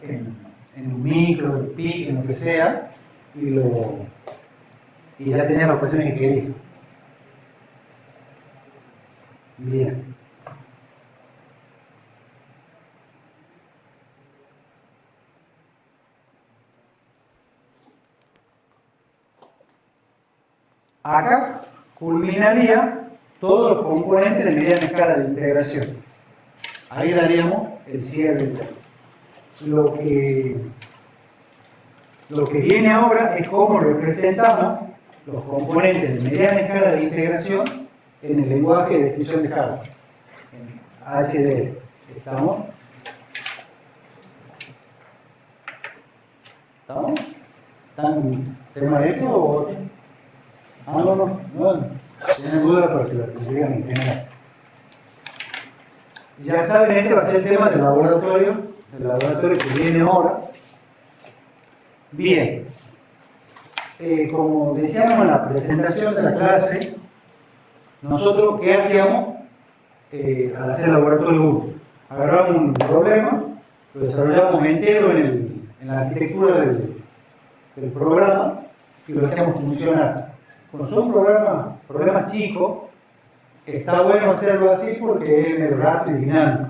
Speaker 1: en un micro, en PIC, en lo que sea, y ya tenía las operaciones que quería. Bien. Acá culminaría todos los componentes de mediana escala de integración. Ahí daríamos el cierre. Lo que viene ahora es cómo representamos los componentes de mediana escala de integración en el lenguaje de descripción de hardware, en HDL. ¿Estamos? ¿Estamos? ¿Están en tema de esto o otro? No. Tienen dudas para que lo digan en general. Ya saben, este va a ser el tema del laboratorio que viene ahora. Bien. Como decíamos en la presentación de la clase, nosotros, ¿qué hacíamos al hacer el laboratorio 1? Agarramos un problema, lo desarrollamos entero en la arquitectura del programa y lo hacíamos funcionar. Cuando son problemas chicos, está bueno hacerlo así porque es medio rápido y dinámico.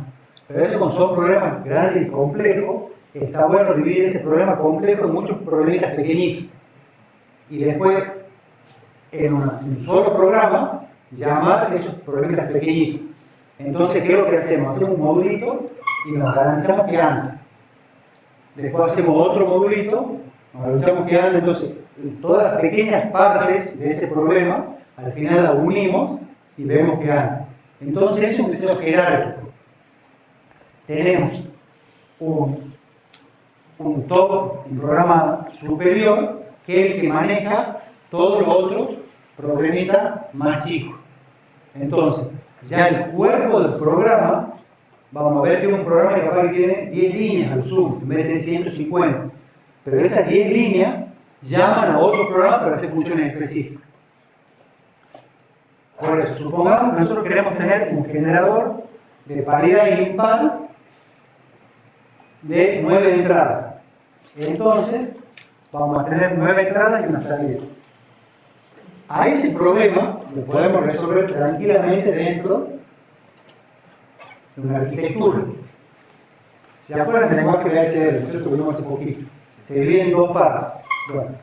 Speaker 1: Pero eso cuando son problemas grandes y complejos, está bueno dividir ese problema complejo en muchos problemitas pequeñitos. Y después, en un solo programa, llamar esos problemitas pequeñitos. Entonces, ¿qué es lo que hacemos? Hacemos un modulito y nos garantizamos que anda. Después hacemos otro modulito, nos garantizamos que anda. Entonces, todas las pequeñas partes de ese problema, al final las unimos y vemos que anda. Entonces, es un diseño jerárquico. Tenemos un top, un programa superior, que es el que maneja todos los otros problemitas más chicos. Entonces, ya el cuerpo del programa, vamos a ver que es un programa que capaz que tiene 10 líneas al zoom, en vez de tener 150. Pero esas 10 líneas llaman a otro programa para hacer funciones específicas. Por eso, supongamos que nosotros queremos tener un generador de paridad impar de 9 entradas. Entonces, vamos a tener 9 entradas y una salida. A ese problema lo podemos resolver tranquilamente dentro de una arquitectura. ¿Se acuerdan del lenguaje de HDL? Nosotros lo vimos hace poquito. Se divide en dos partes. Bueno,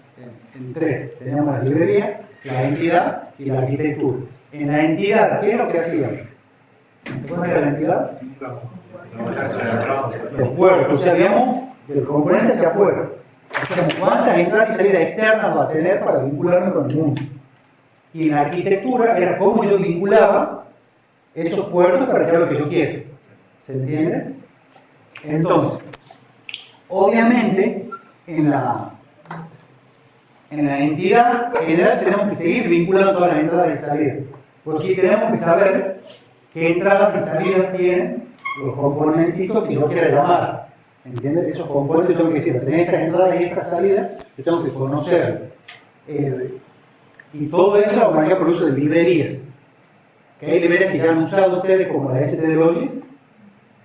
Speaker 1: en tres. Tenemos la librería, la entidad y la arquitectura. En la entidad, ¿qué es lo que hacíamos? ¿Cuál era la entidad? Los puertos. O sea, veíamos del componente hacia afuera. O sea, cuántas entradas y salidas externas va a tener para vincularme con el mundo. Y en la arquitectura era cómo yo vinculaba esos puertos para que haga lo que yo quiero. ¿Se entiende? Entonces, obviamente, en la entidad general tenemos que seguir vinculando todas las entradas y salidas. Porque tenemos que saber qué entradas y salidas tienen los componentitos que yo quiera llamar. ¿Entiendes? Esos componentes tengo que decir, tener estas entradas y estas salidas, yo tengo que conocer. Y todo eso lo maneja por uso de librerías. Que hay librerías que ya han usado ustedes, como la STDLogic,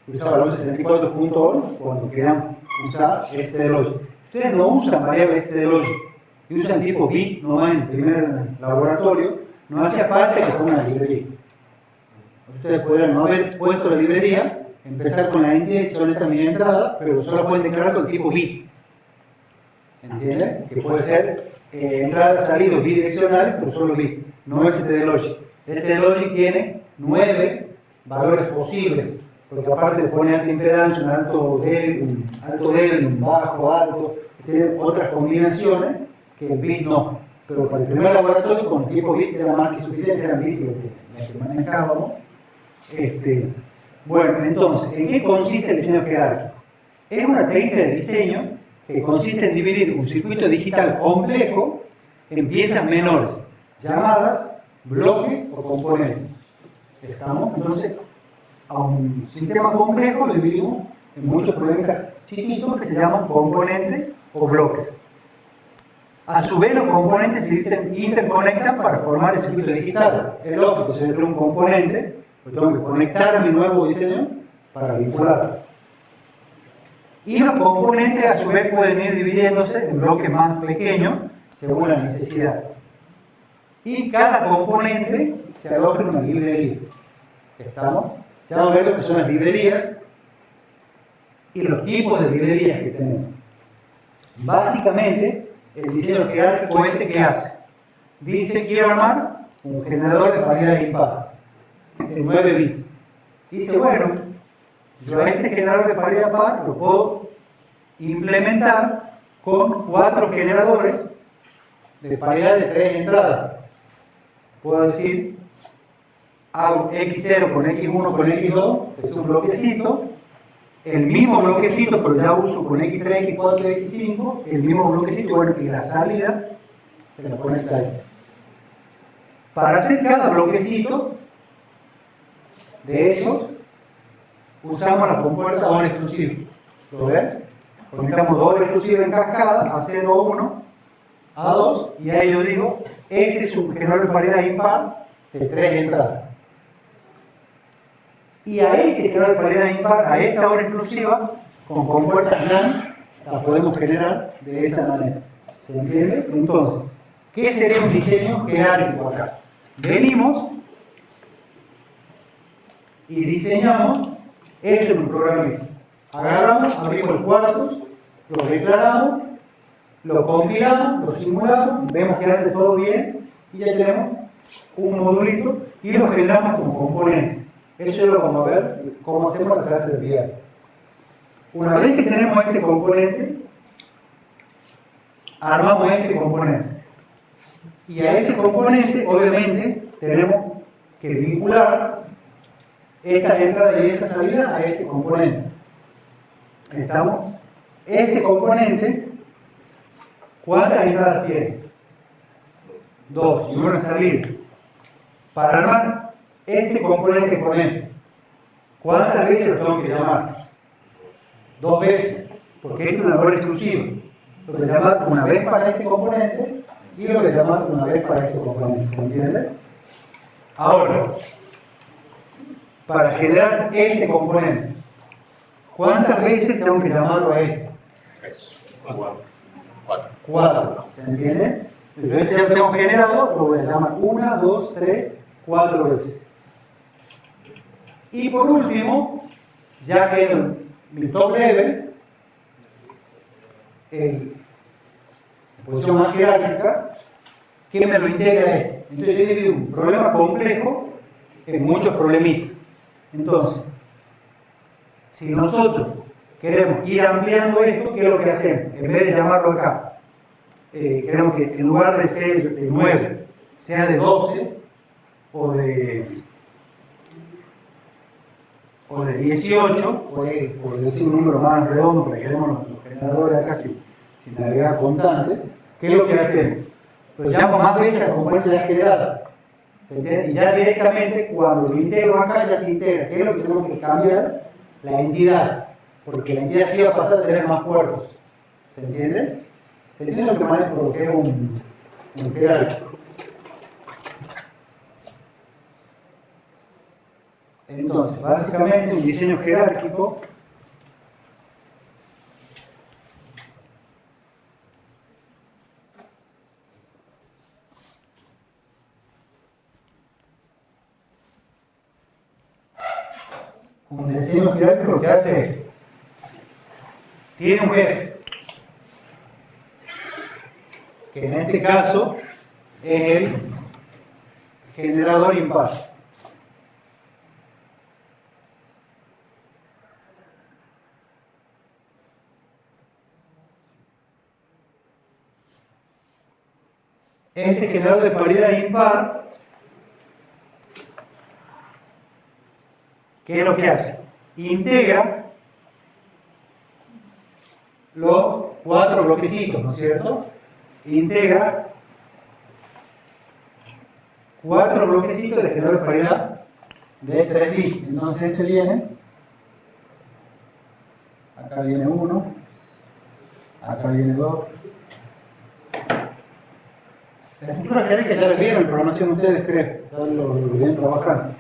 Speaker 1: que usaba la 64.org, cuando quieran usar STDLogic. Ustedes no usan variables STDLogic, y usan tipo bit nomás en el primer laboratorio, no hace falta que pongan la librería. Ustedes podrían no haber puesto la librería empezar con la entidad y son estas mis entradas, pero solo pueden declarar con tipo bits. ¿Entienden? Que puede ser entrada, salida, bidireccionales, pero solo bits, no stdlogic. Stdlogic tiene 9 valores posibles, porque aparte le pone alta impedancia, un alto débil, un bajo, alto, tiene otras combinaciones que el bit no. Pero para el primer laboratorio, con el tipo bit era más que suficiente, eran bits lo que manejábamos. Bueno, entonces, ¿en qué consiste el diseño jerárquico? Es una técnica de diseño que consiste en dividir un circuito digital complejo en piezas menores, llamadas bloques o componentes. ¿Estamos? Entonces, a un sistema complejo lo dividimos en muchos problemas chiquitos que se llaman componentes o bloques. A su vez, los componentes se interconectan para formar el circuito digital. Es lógico, si yo tengo un componente, lo tengo que conectar a mi nuevo diseño para vincularlo. Y los componentes a su vez pueden ir dividiéndose en bloques más pequeños según la necesidad. Y cada componente se aloja en una librería. ¿Estamos? Ya vamos a ver lo que son las librerías y los tipos de librerías que tenemos. Básicamente, el diseño jerárquico ¿qué hace? Dice, quiero armar un generador de paridad impar en 9 bits. Dice, bueno, yo a este generador de paridad par lo puedo implementar con 4 generadores de paridad de 3 entradas. Puedo decir, hago X0 con X1 con X2, es un bloquecito, el mismo bloquecito, pero ya uso con X3, X4, X5, el mismo bloquecito, bueno, y la salida se la conecta ahí. Para hacer cada bloquecito de esos, usamos la compuerta doble exclusiva. ¿Lo ven? Conectamos doble exclusiva en cascada, A0, A1, A2, y ahí yo digo, este es un generador de paridad impar de 3 entradas. Y a este generador de paridad impar, a esta hora exclusiva, con compuertas NAND, la podemos generar de esa manera. ¿Se entiende? Entonces, ¿qué sería un diseño jerárquico acá? Venimos y diseñamos eso en un programa. Agarramos, abrimos los cuartos, los declaramos, lo compilamos, lo simulamos, vemos que anda todo bien y ya tenemos un modulito y lo generamos como componente. Eso lo vamos a ver cómo hacemos la clase de día. Una vez que tenemos este componente, armamos este componente. Y a ese componente, obviamente, tenemos que vincular esta entrada y esa salida a este componente. ¿Estamos? Este componente, ¿cuántas entradas tiene? 2 y una salida. Para armar este componente con este, ¿cuántas veces lo tengo que llamar? 2 veces, porque este es una doble exclusiva. Lo voy a llamar una vez para este componente y lo voy a llamar una vez para este componente. ¿Se entiende? Ahora, para generar este componente, ¿cuántas veces tengo que llamarlo a este? 4. ¿Se entiende? Yo este ya lo tengo generado, lo voy a llamar 1, 2, 3, 4 veces. Y por último, ya que en mi top level, en posición más jerárquica, que me lo integra esto. Entonces yo divido un problema complejo en muchos problemitas. Entonces, si nosotros queremos ir ampliando esto, ¿qué es lo que hacemos? En vez de llamarlo acá, queremos que en lugar de ser de 9, sea de 12 o de 18, por decir un número más redondo, porque queremos los generadores acá sin navegar constante. ¿Qué es lo que hacemos? Lo llamo más veces al componente ya generado. Y ya directamente cuando lo integro acá ya se integra. ¿Qué es lo que tenemos que cambiar? La entidad. Porque la entidad sí va a pasar a tener más puertos. ¿Se entiende? ¿Se entiende lo que manejo por lo que es un jerárquico? Entonces, básicamente un diseño jerárquico Un diseño jerárquico lo que hace es, tiene un jefe, que en este caso es el generador impar. Este generador de paridad impar, ¿qué es lo que hace? Integra los 4 bloquecitos, ¿no es cierto? Integra 4 bloquecitos de generador de paridad de 3 bits. Entonces este viene, acá viene 1, acá viene 2. La estructura jerárquica ya la vieron en programación ustedes, creo, ya lo vienen trabajando.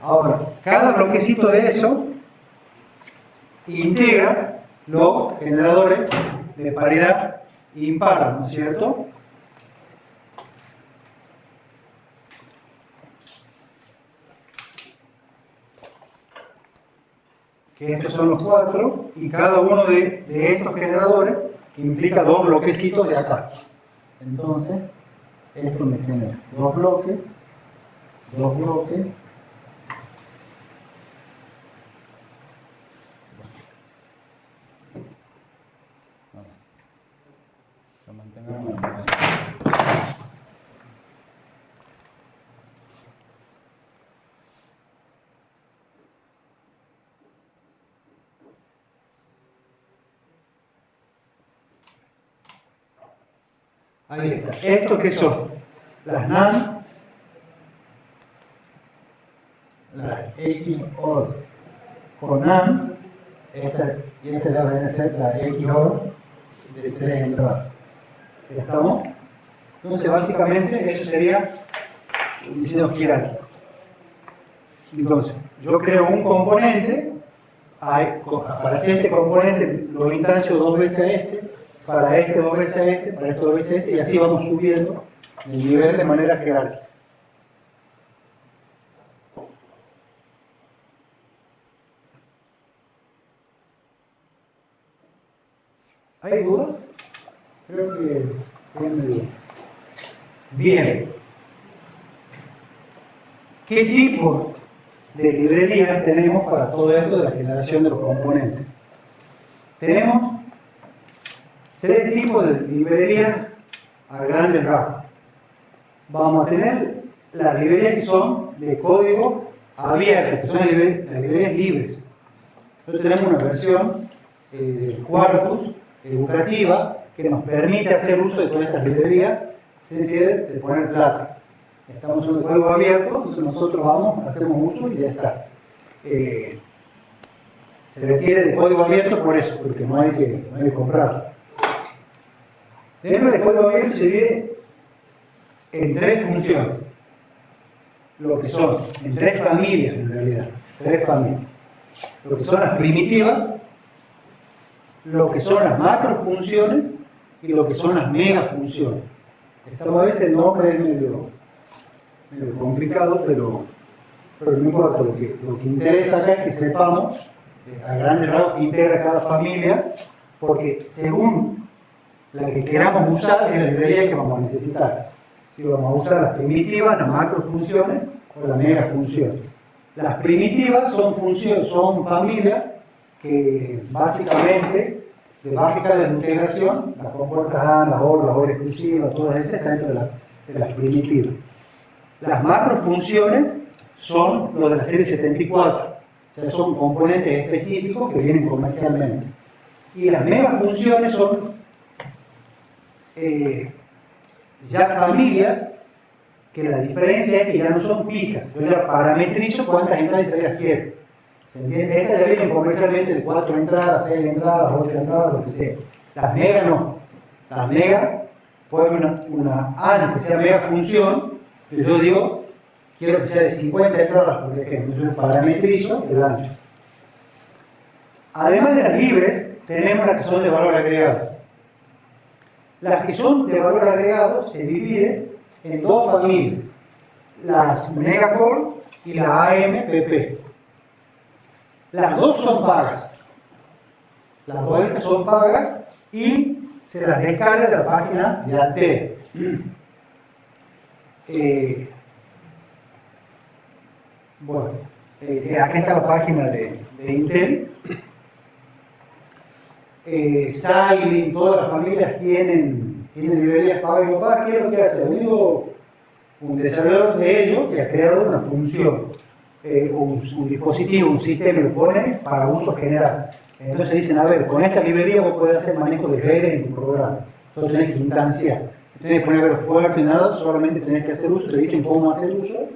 Speaker 1: Ahora, cada bloquecito de eso integra los generadores de paridad impar, ¿no es cierto? Que estos son los 4 y cada uno de estos generadores implica 2 bloquecitos de acá. Entonces, esto me genera 2 bloques, 2 bloques. Lo mantengamos ahí. Ahí está. ¿Estos qué son? Las NAND, las XOR con NAND, esta ya viene a ser la XOR de 3 entradas. ¿Ya estamos? Entonces, básicamente, eso sería un diseño jerárquico. Entonces, yo creo un componente, para hacer este componente lo instancio 2 veces a este, para este 2 veces a este, para este 2 veces a este, y así vamos subiendo el nivel de manera jerárquica. ¿Hay dudas? Creo que tienen dudas. Bien. ¿Qué tipo de librerías tenemos para todo esto de la generación de los componentes? Tenemos 3 tipos de librerías a grandes rasgos. Vamos a tener las librerías que son de código abierto, que son las librerías libres. Nosotros tenemos una versión Quarkus educativa que nos permite hacer uso de todas estas librerías sin necesidad de poner plata. Estamos en un código abierto, entonces nosotros vamos, hacemos uso y ya está. Se requiere de código abierto por eso, porque no hay que comprarlo. Dentro del código abierto se divide en 3 funciones, lo que son, en 3 familias en realidad, 3 familias. Lo que son las primitivas, lo que son las macrofunciones y lo que son las megafunciones. Esto a veces el nombre es medio complicado, pero no importa. Lo que interesa acá es que sepamos a grandes rasgos que integra cada familia, porque según la que queramos usar es la librería que vamos a necesitar. Si vamos a usar las primitivas, las macrofunciones o las megafunciones. Las primitivas son familias que básicamente de básica de la integración, las compuertas A, las OR exclusivas, todas esas están dentro de las primitivas. Las macrofunciones son los de la serie 74, o sea, son componentes específicos que vienen comercialmente. Y las megafunciones son ya familias que la diferencia es que ya no son fijas. Yo ya parametrizo cuántas entradas y salidas quiero. ¿Se entiende? Estas ya vienen comercialmente de 4 entradas, 6 entradas, 8 entradas, lo que sea. Las mega no. Las mega puede haber una AND que sea mega función, pero yo digo, quiero que sea de 50 entradas, por ejemplo. Yo parametrizo el ancho. Además de las libres, tenemos las que son de valor agregado. Las que son de valor agregado se dividen en 2 familias, las Megacore y la AMPP. Las dos son pagas. Las dos estas son pagas y se las descarga de la página de Altera. Bueno, aquí está la página de Intel. Xilinx, todas las familias tienen librerías pagas y no pagas. ¿Qué es lo que hace? Ha habido un desarrollador de ellos que ha creado una función, un dispositivo, un sistema, y lo pone para uso general. Entonces dicen, a ver, con esta librería vos podés hacer manejo de redes en tu programa. Entonces tenés que instanciar. No tenés que poner los puertos ni nada, solamente tenés que hacer uso, te dicen cómo hacer uso,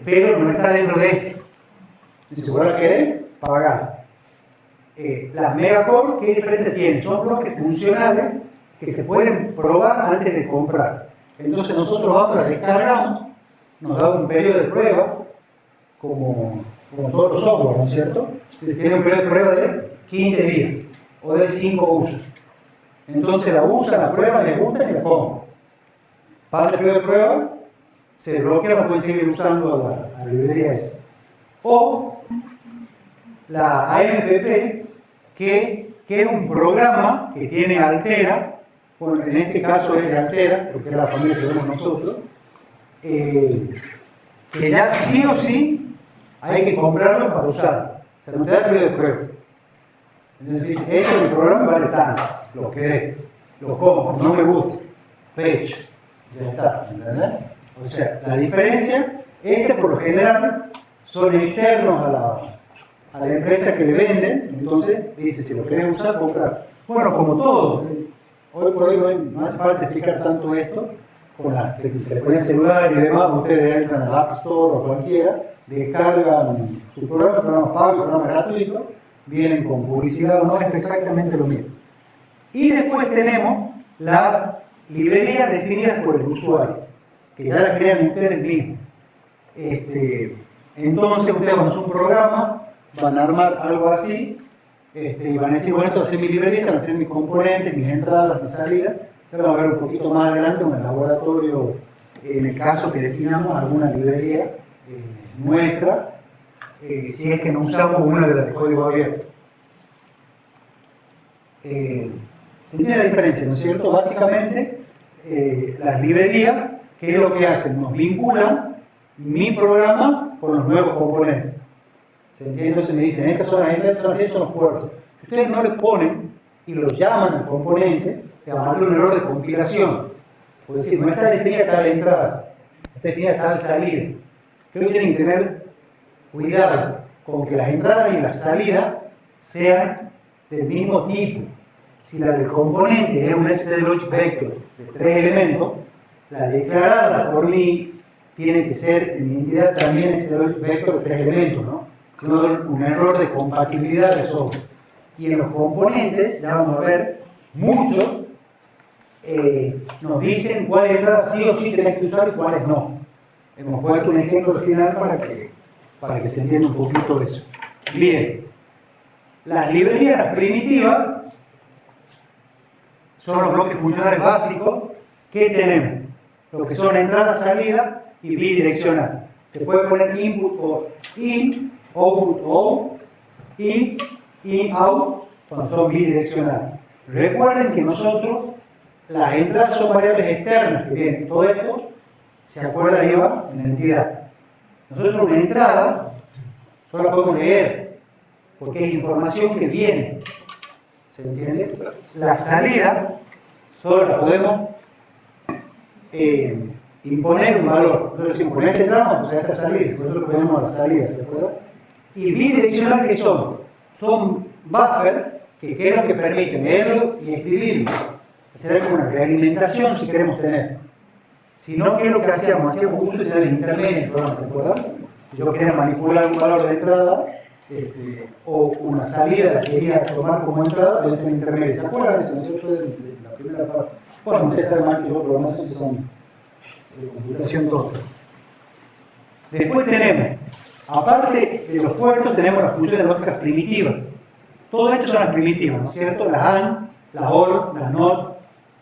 Speaker 1: pero no está dentro de esto. Si vos la querés, pagás. Las megacore, ¿qué diferencia tienen? Son bloques funcionales que se pueden probar antes de comprar. Entonces nosotros vamos, las descargamos, nos da un periodo de prueba, como todos los software, ¿no es cierto? Tiene un periodo de prueba de 15 días o de 5 usos. Entonces la usan, la prueban, les gusta y la pongan. Pasa el periodo de prueba, se bloquea, no pueden seguir usando la librería esa. O la AMPP, que es un programa que tiene Altera, bueno, en este caso es de Altera, porque es la familia que tenemos nosotros, que ya sí o sí hay que comprarlo para usarlo. O sea, no te da periodo de prueba. Entonces, este es el programa, vale tanto, lo querés, lo compro, no me gusta, fecha, ya está, ¿entendés? O sea, la diferencia, por lo general son externos a la empresa que le venden, entonces dice, si lo querés usar, comprar. Bueno, como todo, hoy por hoy no hace falta explicar tanto esto, con la telefonía celular y demás, ustedes entran al App Store o cualquiera, descargan su programa pago, programa gratuito, vienen con publicidad o no, es exactamente lo mismo. Y después tenemos las librerías definidas por el usuario, que ya la crean ustedes mismos. Entonces ustedes van a hacer un programa, van a armar algo así, y van a decir, bueno, esto va a ser mi librería, van a ser mis componentes, mis entradas, mis salidas. Pero vamos a ver un poquito más adelante en el laboratorio, en el caso que definamos alguna librería nuestra, si es que no usamos una de las de código abierto. ¿Se entiende la diferencia, no es cierto? Básicamente, las librerías, ¿qué es lo que hacen? Nos vinculan mi programa con los nuevos componentes. ¿Se entiende? Entonces me dicen, estas son así, son los puertos. Si ustedes no les ponen y los llaman al componente, te va a dar un error de compilación. Es decir, no está definida tal entrada, está definida tal salida. Creo que tienen que tener cuidado con que las entradas y las salidas sean del mismo tipo. Si la del componente es un std-logic vector de 3 elementos, la declarada por mí tiene que ser en mi entidad también std-logic vector de 3 elementos, ¿no? Si no, un error de compatibilidad de software. Y en los componentes, ya vamos a ver, muchos nos dicen cuáles entradas sí o sí tenés que usar y cuáles no. Hemos puesto un ejemplo al final para que se entienda un poquito eso. Bien, las librerías primitivas son los bloques funcionales básicos que tenemos, lo que son entrada, salida y bidireccional. Se puede poner input o in, output o in, out, cuando son bidireccionales. Recuerden que nosotros, las entradas son variables externas que vienen. Todo esto se acuerda iba en la entidad. Nosotros una entrada solo la podemos leer, porque es información que viene. ¿Se entiende? La salida solo la podemos imponer un valor. Nosotros decimos, con esta entrada vamos a esta salida. Nosotros ponemos la salida, ¿se acuerda? Y bidireccional, ¿qué son? Son buffer, que es lo que permite leerlo y escribirlo. Será como una realimentación si queremos tener. Si no, ¿qué es lo que hacíamos? Hacíamos uso de señales intermedias, ¿se acuerdan? Si yo quería manipular un valor de entrada, o una salida la quería tomar como entrada, debe ser intermedia. ¿Se acuerdan de eso? Eso es la primera parte. Bueno, ustedes saben más que yo, pero no sé si son de computación total. Después tenemos, aparte de los puertos, tenemos las funciones lógicas primitivas. Todo esto son las primitivas, ¿no es cierto? Las AND, las OR, las NOT.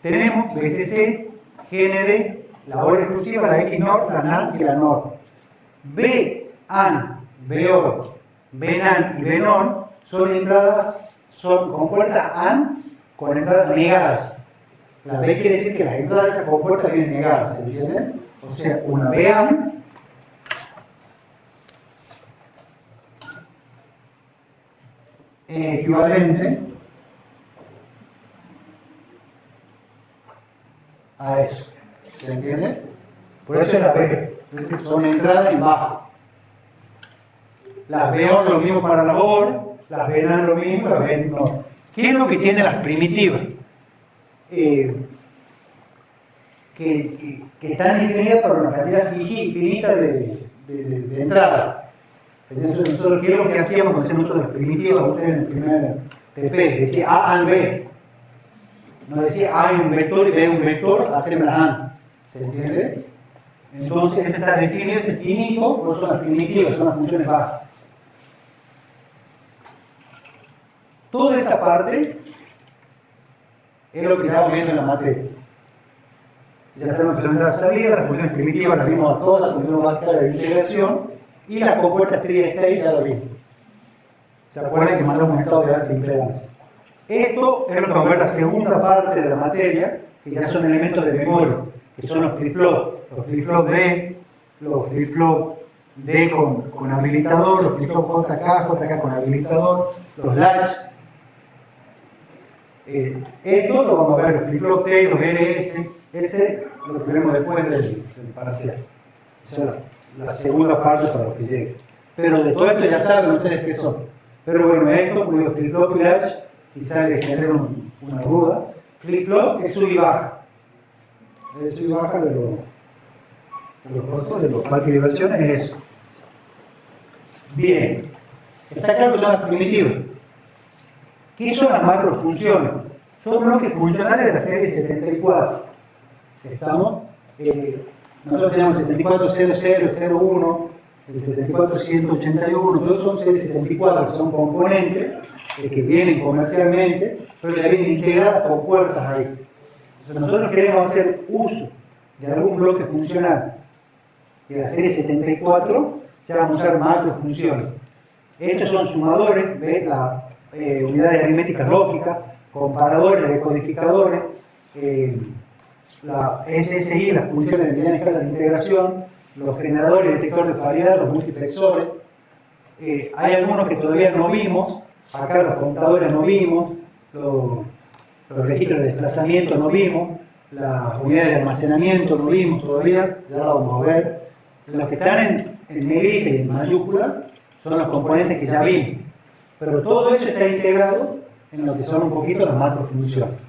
Speaker 1: Tenemos BCC, GND, la OR exclusiva, la XNOR, la NAND y la NOR. B, AND, BOR VNAND y VNOR son entradas, son compuertas AND con entradas negadas. La B quiere decir que las entradas de esa compuerta vienen negadas, ¿se entiende? O sea, una VAND es equivalente a eso, ¿se entiende? Por eso es la B, son entradas en base. Las VOR lo mismo para las OR, las VNAND lo mismo, las VNOR. ¿Qué es lo que tienen las primitivas? Que están definidas por una cantidad finita de entradas. Nosotros, ¿qué es lo que hacíamos cuando hacíamos las primitivas? Ustedes en el primer TP decía A and B. No decía A es un vector y B es un vector, hacemos la AND. ¿Se entiende? Entonces, esto está definido, este finito, no son las primitivas, son las funciones base. Toda esta parte es lo que estamos viendo en la materia. Ya sabemos que son las salidas, las funciones primitivas las vimos a todas, las funciones básicas de integración y las compuertas tri-state ya lo vimos. ¿Se acuerdan que mandamos un estado de alta impedancia? Esto es lo que vamos a ver la segunda parte de la materia, que ya son elementos de memoria, que son los flip-flops. Los flip-flops D, los flip-flops D con habilitador, los flip-flops JK con habilitador, los latch. Esto lo vamos a ver, los flip-flops T, los LS, ese lo veremos después del parcial. O sea, la segunda parte para los que lleguen. Pero de todo esto ya saben ustedes qué son. Pero bueno, esto, como digo, flip-flop y latch, quizá les genere una duda. Flip-flop es sub y baja. El sub y baja de los parques de diversiones es eso. Bien, está claro que son las primitivas. ¿Qué son las macrofunciones? Son bloques funcionales de la serie 74. ¿Estamos? Nosotros tenemos el 740001, el 74181, todos son series 74, que son componentes que vienen comercialmente, pero ya vienen integradas con puertas ahí. Entonces nosotros queremos hacer uso de algún bloque funcional de la serie 74, ya vamos a usar macrofunciones. Estos son sumadores, ¿ves? Las unidades aritméticas lógicas, comparadores, decodificadores, la SSI, las funciones de unidad en escala de integración, los generadores, detectores de variedad, los multiplexores. Hay algunos que todavía no vimos, acá los contadores no vimos, los registros de desplazamiento no vimos, las unidades de almacenamiento no vimos todavía, ya lo vamos a ver. Los que están en negrita y en mayúscula son los componentes que ya vimos, pero todo eso está integrado en lo que son un poquito las macrofunciones.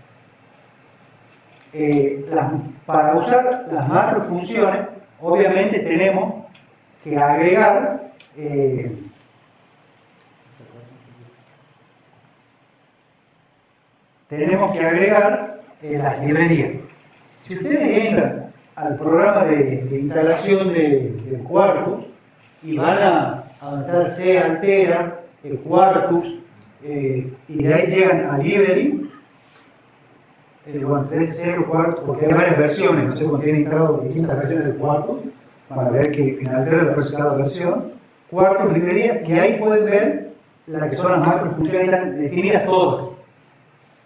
Speaker 1: Para usar las macrofunciones, obviamente tenemos que agregar las librerías. Si ustedes entran al programa de instalación del Quarkus y van a donde C altera, el Quarkus, y de ahí llegan a Library, bueno, ustedes cero Quarkus, porque hay varias versiones, no sé cómo tienen instalado distintas versiones del Quarkus, van a ver que en altera le aparece cada versión, Quarkus, librería, y ahí pueden ver las que son las macrofunciones, están definidas todas.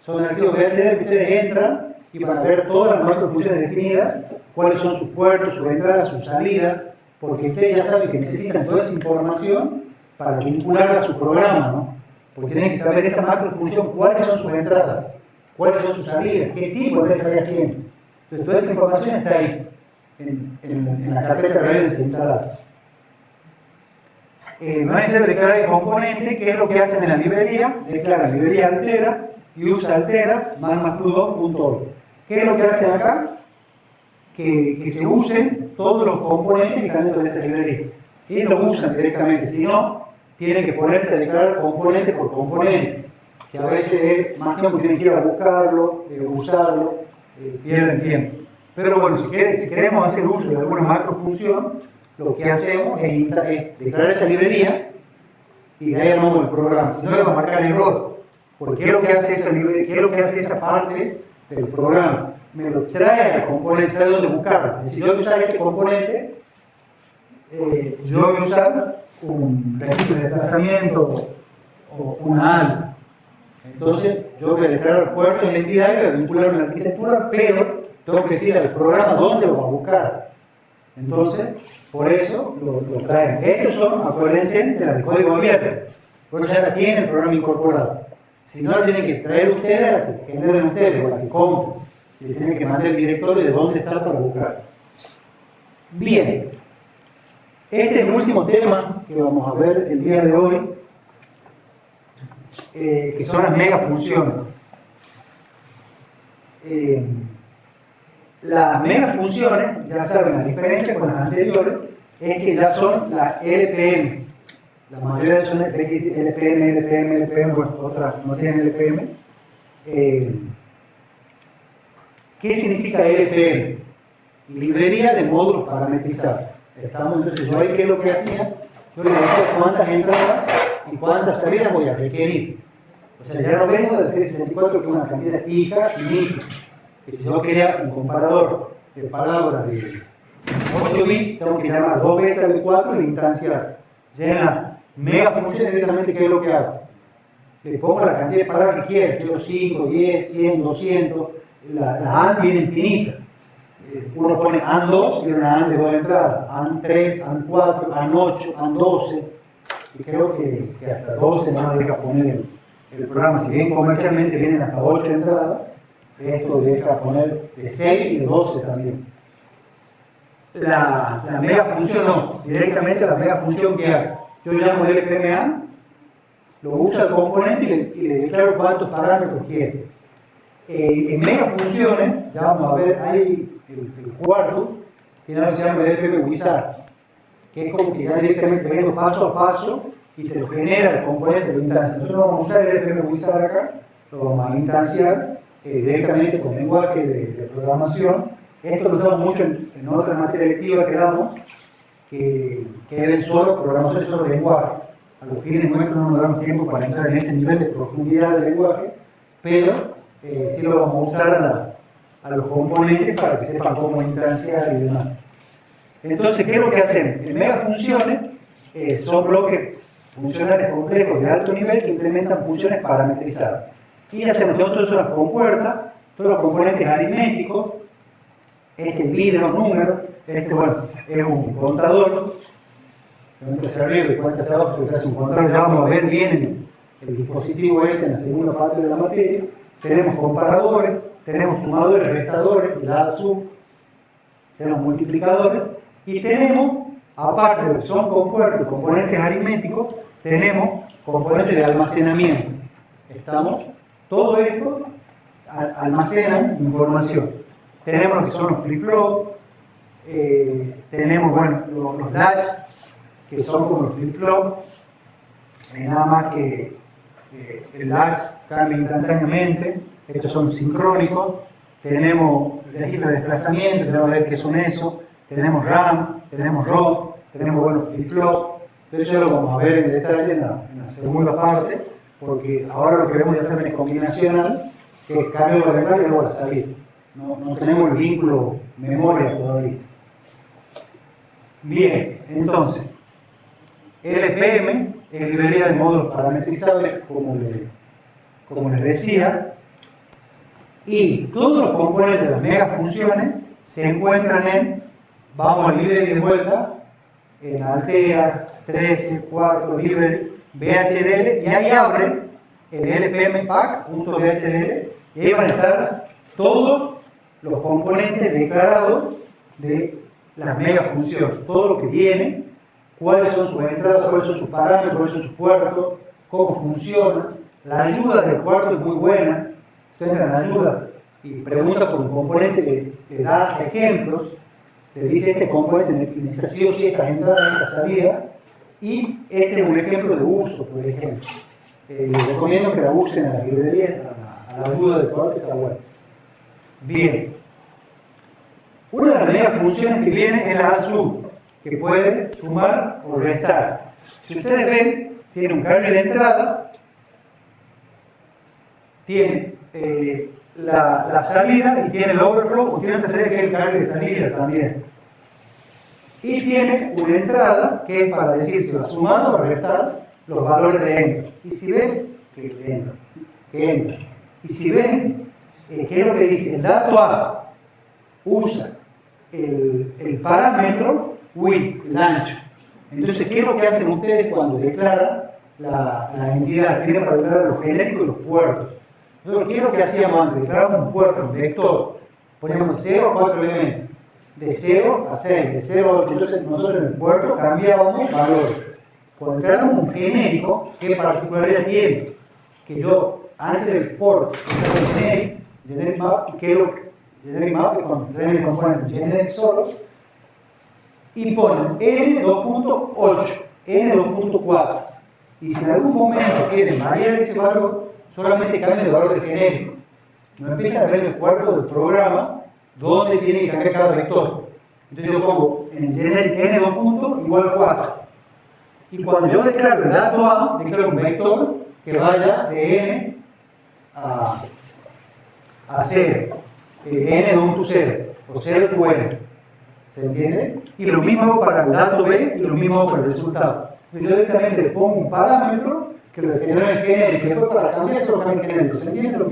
Speaker 1: Son archivos VHDL que ustedes entran y van a ver todas las macrofunciones definidas, cuáles son sus puertos, sus entradas, sus salidas, porque ustedes ya saben que necesitan toda esa información para vincularla a su programa, ¿no? Porque tienen que saber esa macrofunción, cuáles son sus entradas, cuáles son sus salidas, qué tipo de salidas tienen. Entonces, toda esa información está ahí, en la carpeta de redes instaladas. No es necesario declarar el componente, que es lo que hacen en la librería, declara librería altera, y usa altera, más2.org. ¿Qué es lo que hacen acá? Que se usen todos los componentes que están dentro de esa librería. Y lo usan directamente, si no, tienen que ponerse a declarar componente por componente, que a veces es más tiempo, tienen que ir a buscarlo, usarlo, pierden tiempo. Pero bueno, si queremos hacer uso de alguna macrofunción, lo que hacemos es declarar esa librería y de ahí armamos el programa. Si no, le va a marcar error. Porque ¿qué es lo que hace esa librería? ¿Qué es lo que hace esa parte del programa? Me lo trae al componente, sabe dónde buscarlo. Si yo quiero usar este componente, yo voy a usar un registro de desplazamiento o una AL. Entonces, yo voy a declarar el puerto en la entidad y voy a vincular una arquitectura, pero tengo que decir al programa dónde lo va a buscar. Entonces, por eso lo traen. Estos son, acuérdense, de las de código abierto. Por eso ya la tienen el programa incorporado. Si no, la tienen que traer ustedes, la que generen ustedes, o la que compren. Y le tienen que mandar el directorio de dónde está para buscar. Bien. Este es el último tema que vamos a ver el día de hoy, que son las megafunciones. Las megafunciones, ya saben, la diferencia con las anteriores es que ya son las LPM. La mayoría de son LPM, bueno, otras no tienen LPM. ¿Qué significa LPM? Librería de módulos parametrizados. Entonces, yo ahí, ¿qué es lo que hacía? Yo le decía cuántas entradas y cuántas salidas voy a requerir. O sea, ya no vengo del C64, que es una cantidad fija y nítida. Si yo quería un comparador de palabras de 8 bits, tengo que llamar 2 veces al de 4 e instanciar. Llena mega funciones directamente, ¿qué es lo que hago? Le pongo la cantidad de palabras que quiera, quiero 5, 10, 100, 200, la AND viene infinita. Uno pone AND2, quiero una AND de 2 entradas, AND3, AND4, AND8, AND12, y creo que hasta 12 no me deja poner el programa. Si bien comercialmente vienen hasta 8 entradas, esto deja poner de 6 y de 12 también. La mega función no, directamente la mega función que hace. Yo llamo el LPMA, lo uso al componente y le declaro cuántos parámetros quiero. En mega funciones, ya vamos a ver ahí el cuarto, tiene algo que se llama el LPM Wizard, que es como que ya directamente vengo paso a paso y te lo genera el componente de instancia. Nosotros vamos a usar el LPM Wizard acá, lo vamos a instanciar directamente con lenguaje de programación. Esto lo usamos mucho en otras materias electivas que damos, que eran solo programación de solo lenguaje. A los fines nuestros no nos damos tiempo para entrar en ese nivel de profundidad del lenguaje, pero sí lo vamos a usar a los componentes para que sepan cómo instanciar y demás. Entonces, ¿qué es lo que hacen? En megafunciones son bloques funcionales complejos de alto nivel que implementan funciones parametrizadas. Y ya hacemos todas las compuertas, todos los componentes aritméticos, divide los números, bueno, es un contador, cuenta hacia arriba y cuenta hacia abajo, porque es un contador, ya vamos a ver bien el dispositivo ese en la segunda parte de la materia. Tenemos comparadores, tenemos sumadores, restadores, la sub, tenemos multiplicadores, y tenemos, aparte de que son componentes aritméticos, tenemos componentes de almacenamiento. Todo esto almacena información. Tenemos lo que son los flip-flops, tenemos, bueno, los latch, que son como los flip-flops, nada más que el latch cambia instantáneamente. Estos son sincrónicos. Tenemos registro de desplazamiento, tenemos que ver qué son eso. Tenemos RAM, tenemos ROM, tenemos, bueno, flip-flop. Entonces eso lo vamos a ver en detalle en la segunda parte, porque ahora lo que vemos ya saben es combinacional, que es cambio de la entrada y luego la salida. No tenemos el vínculo memoria todavía. Bien, entonces, LPM es librería de módulos parametrizables, como les decía, y todos los componentes de las megafunciones se encuentran vamos al library de vuelta, en Altera, 13, 4, library, VHDL, y ahí abren el LPM pack.vhdl, y ahí van a estar todos los componentes declarados de las megafunciones, todo lo que viene, cuáles son sus entradas, cuáles son sus parámetros, cuáles son sus puertos, cómo funciona. La ayuda del cuarto es muy buena. Usted entra en la ayuda y pregunta por un componente que le da ejemplos, le dice este componente necesita sí o sí estas entradas, esta salida, y este es un ejemplo de uso, por ejemplo. Les recomiendo que la usen a las librerías, a la ayuda del cuarto, está bueno. Bien. Una de las megafunciones que viene es la ADSUB, que puede sumar o restar. Si ustedes ven, tiene un carry de entrada, tiene la salida y tiene el overflow, o tiene otra salida que es el carry de salida también. Y tiene una entrada que es para decir si va a sumar o a restar los valores de n. Y si ven que entra. Y si ven, ¿qué es lo que dice? El dato A usa el parámetro width, el ancho. Entonces, ¿qué es lo que hacen ustedes cuando declaran la entidad? Tienen para declarar los genéricos y los puertos. Entonces, ¿qué es lo que hacíamos antes? Declarábamos un puerto, un vector. Poníamos de 0 a 4 elementos. De 0 a 6, de 0 a 8. Entonces, nosotros en el puerto cambiábamos valores. Cuando declaramos un genérico, ¿qué particularidad tiene? Que yo, antes del port, generic map, ¿qué es lo que? Generic map, con generic component, generic solo, y ponen n2.8, n2.4. Y si en algún momento quieren variar ese valor, solamente cambian el valor de genérico. No empiezan a ver el cuerpo del programa donde tiene que cambiar cada vector. Entonces yo pongo en el generic n2. igual 4. Y cuando yo declaro el dato A, declaro un vector que vaya de n a 0. n2.0, o 0 tu n. ¿Se entiende? Y lo mismo hago para el dato B y lo mismo hago para el resultado. Yo directamente le pongo un parámetro que lo genera en genérico y después para cambiar eso lo cambia en genérico. ¿Se entiende lo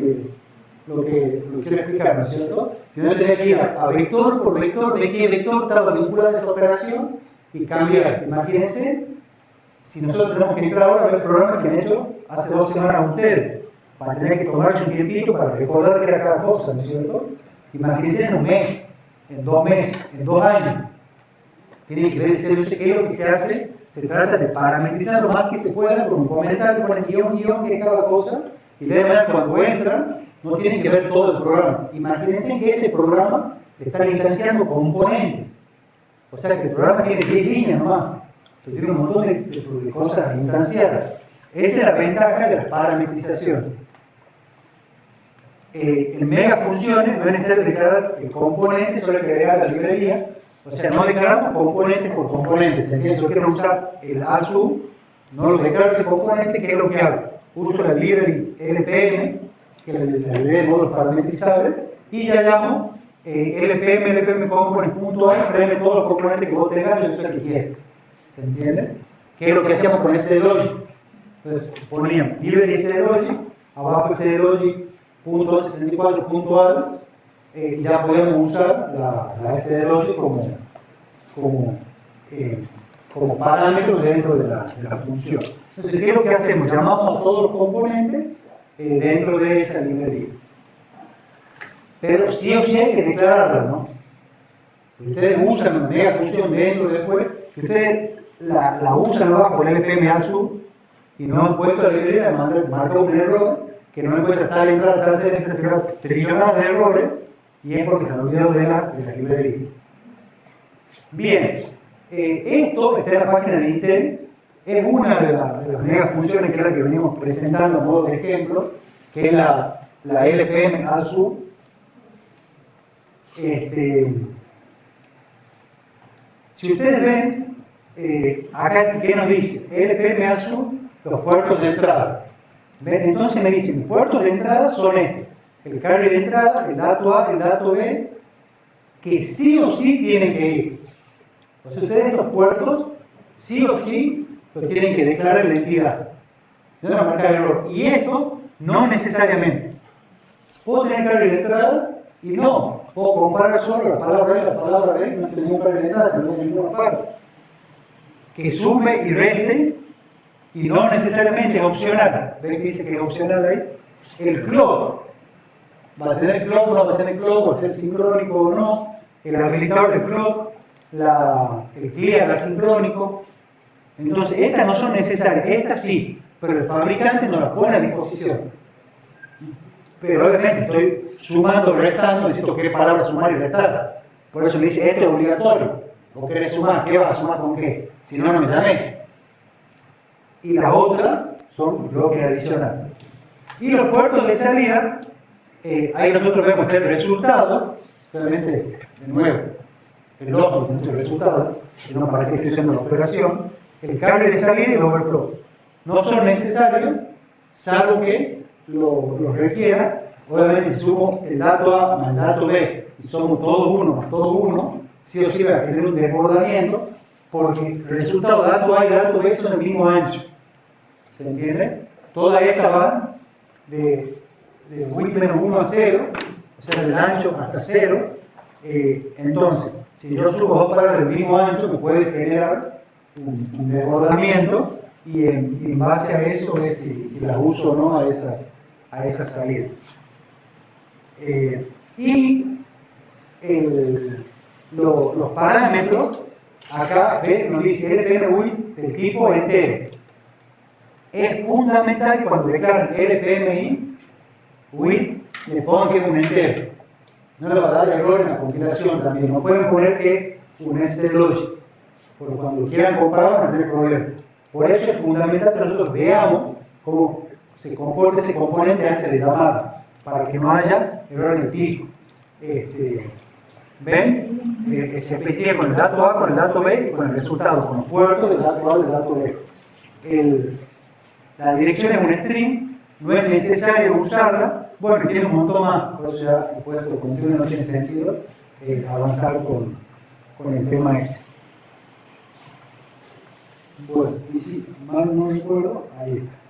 Speaker 1: que quiero explicar, ¿no es cierto? Si no tenía que ir a vector por vector, de qué vector estaba vinculada a esa operación y cambiar. Imagínense, si nosotros tenemos que entrar ahora a ver el programa que han hecho hace 2 semanas ustedes, van a tener que tomarse un tiempito para recordar qué era cada cosa, ¿no es cierto? Imagínense en un mes, en 2 meses, en 2 años. Tienen que ver qué es lo que se hace. Se trata de parametrizar lo más que se pueda con un comentario, con el guión que es cada cosa, y de manera cuando entran, no tienen que ver todo el programa. Imagínense que ese programa está instanciando componentes. O sea que el programa tiene 10 líneas nomás. Entonces tiene un montón de cosas instanciadas. Esa es la ventaja de la parametrización. En megafunciones no es necesario declarar el componente, solo hay que agregar la librería. O sea, no declaramos componente por componente. ¿Se entiende? Yo quiero usar el ASU, no lo declaro ese componente, ¿qué es lo que hago? Uso la library LPM, que es la librería de módulos parametrizables, y ya llamo LPM component.a, créeme todos los componentes que vos tengas, yo uso el que quieras. ¿Se entiende? ¿Qué es lo que hacíamos con SDLogic? Entonces poníamos library SDLogic, abajo SDLogic.64.al, ya podemos usar la SDLogic como parámetro dentro de la función. Entonces, ¿qué es lo que hacemos? Llamamos a todos los componentes dentro de esa librería. Pero sí o sí hay que declararla, ¿no? Ustedes usan una mega función dentro después, que ustedes la usan abajo el LPM al sur y no han puesto la librería, marca un error que no encuentra tal entrada, tal serie, trillonadas de errores, y es porque se han olvidado de la librería. Bien, esto está en la página de Intel, es una de las mega funciones que es la que venimos presentando a modo de ejemplo, que es la LPM al sur. Si ustedes ven, acá, ¿qué nos dice? LPM al sur, los puertos de entrada. ¿Ves? Entonces me dicen, puertos de entrada son estos. El carry de entrada, el dato A, el dato B, que sí o sí tienen que ir. Entonces ustedes estos puertos, sí o sí, los tienen que declarar en la entidad. No van a marcar error. Y esto, no necesariamente. Puedo tener carry de entrada y no. Puedo comparar solo la palabra A y la palabra B, no tengo ningún carry de entrada, no tengo ninguna parte. Que sume y reste, y no necesariamente es opcional. ¿Ven que dice que es opcional ahí? El clock. Va a tener clock, no va a tener clock, va a ser sincrónico o no. El habilitador del clock, el clear asincrónico. Entonces, estas no son necesarias, estas sí, pero el fabricante no las pone a disposición. Pero obviamente estoy sumando, restando, necesito qué palabra sumar y restar. Por eso me dice, esto es obligatorio. ¿O querés sumar? ¿Qué vas a sumar con qué? Si no, no me llamé. Y la otra son bloques adicionales. Y los puertos de salida, ahí nosotros vemos el resultado, obviamente, de nuevo, el logo es el resultado, sino para que estoy haciendo la operación, el cable de salida y el overflow. No son necesarios, salvo que lo requiera. Obviamente, si sumo el dato A más el dato B y somos todos uno más todos uno, sí o sí va a tener un desbordamiento, porque el resultado dato A y dato B son del mismo ancho. ¿Se entiende? Todas estas van de width menos 1 a 0, o sea, del ancho hasta 0. Entonces, si yo subo dos palabras del mismo ancho, me puede generar un desbordamiento, y en base a eso es si las uso o no a esas salidas. Los parámetros, acá ¿ves? Nos dice LPM width del tipo entero. Es fundamental que cuando declaren LPMI width le pongan que es un entero. No le va a dar error en la compilación también. No pueden poner que es un stlogic, porque cuando quieran comparar van a tener problemas. Por eso es fundamental que nosotros veamos cómo se comporta ese componente antes de llamarlo, para que no haya error en el tipo. ¿Ven? Se especifica con el dato A, con el dato B y con el resultado, con los puertos del dato A y del dato B. La dirección es un string, no es necesario usarla, bueno, tiene un montón más, por eso ya el puesto continuo no tiene sentido avanzar con el tema ese. Bueno, y si mal no recuerdo, ahí está.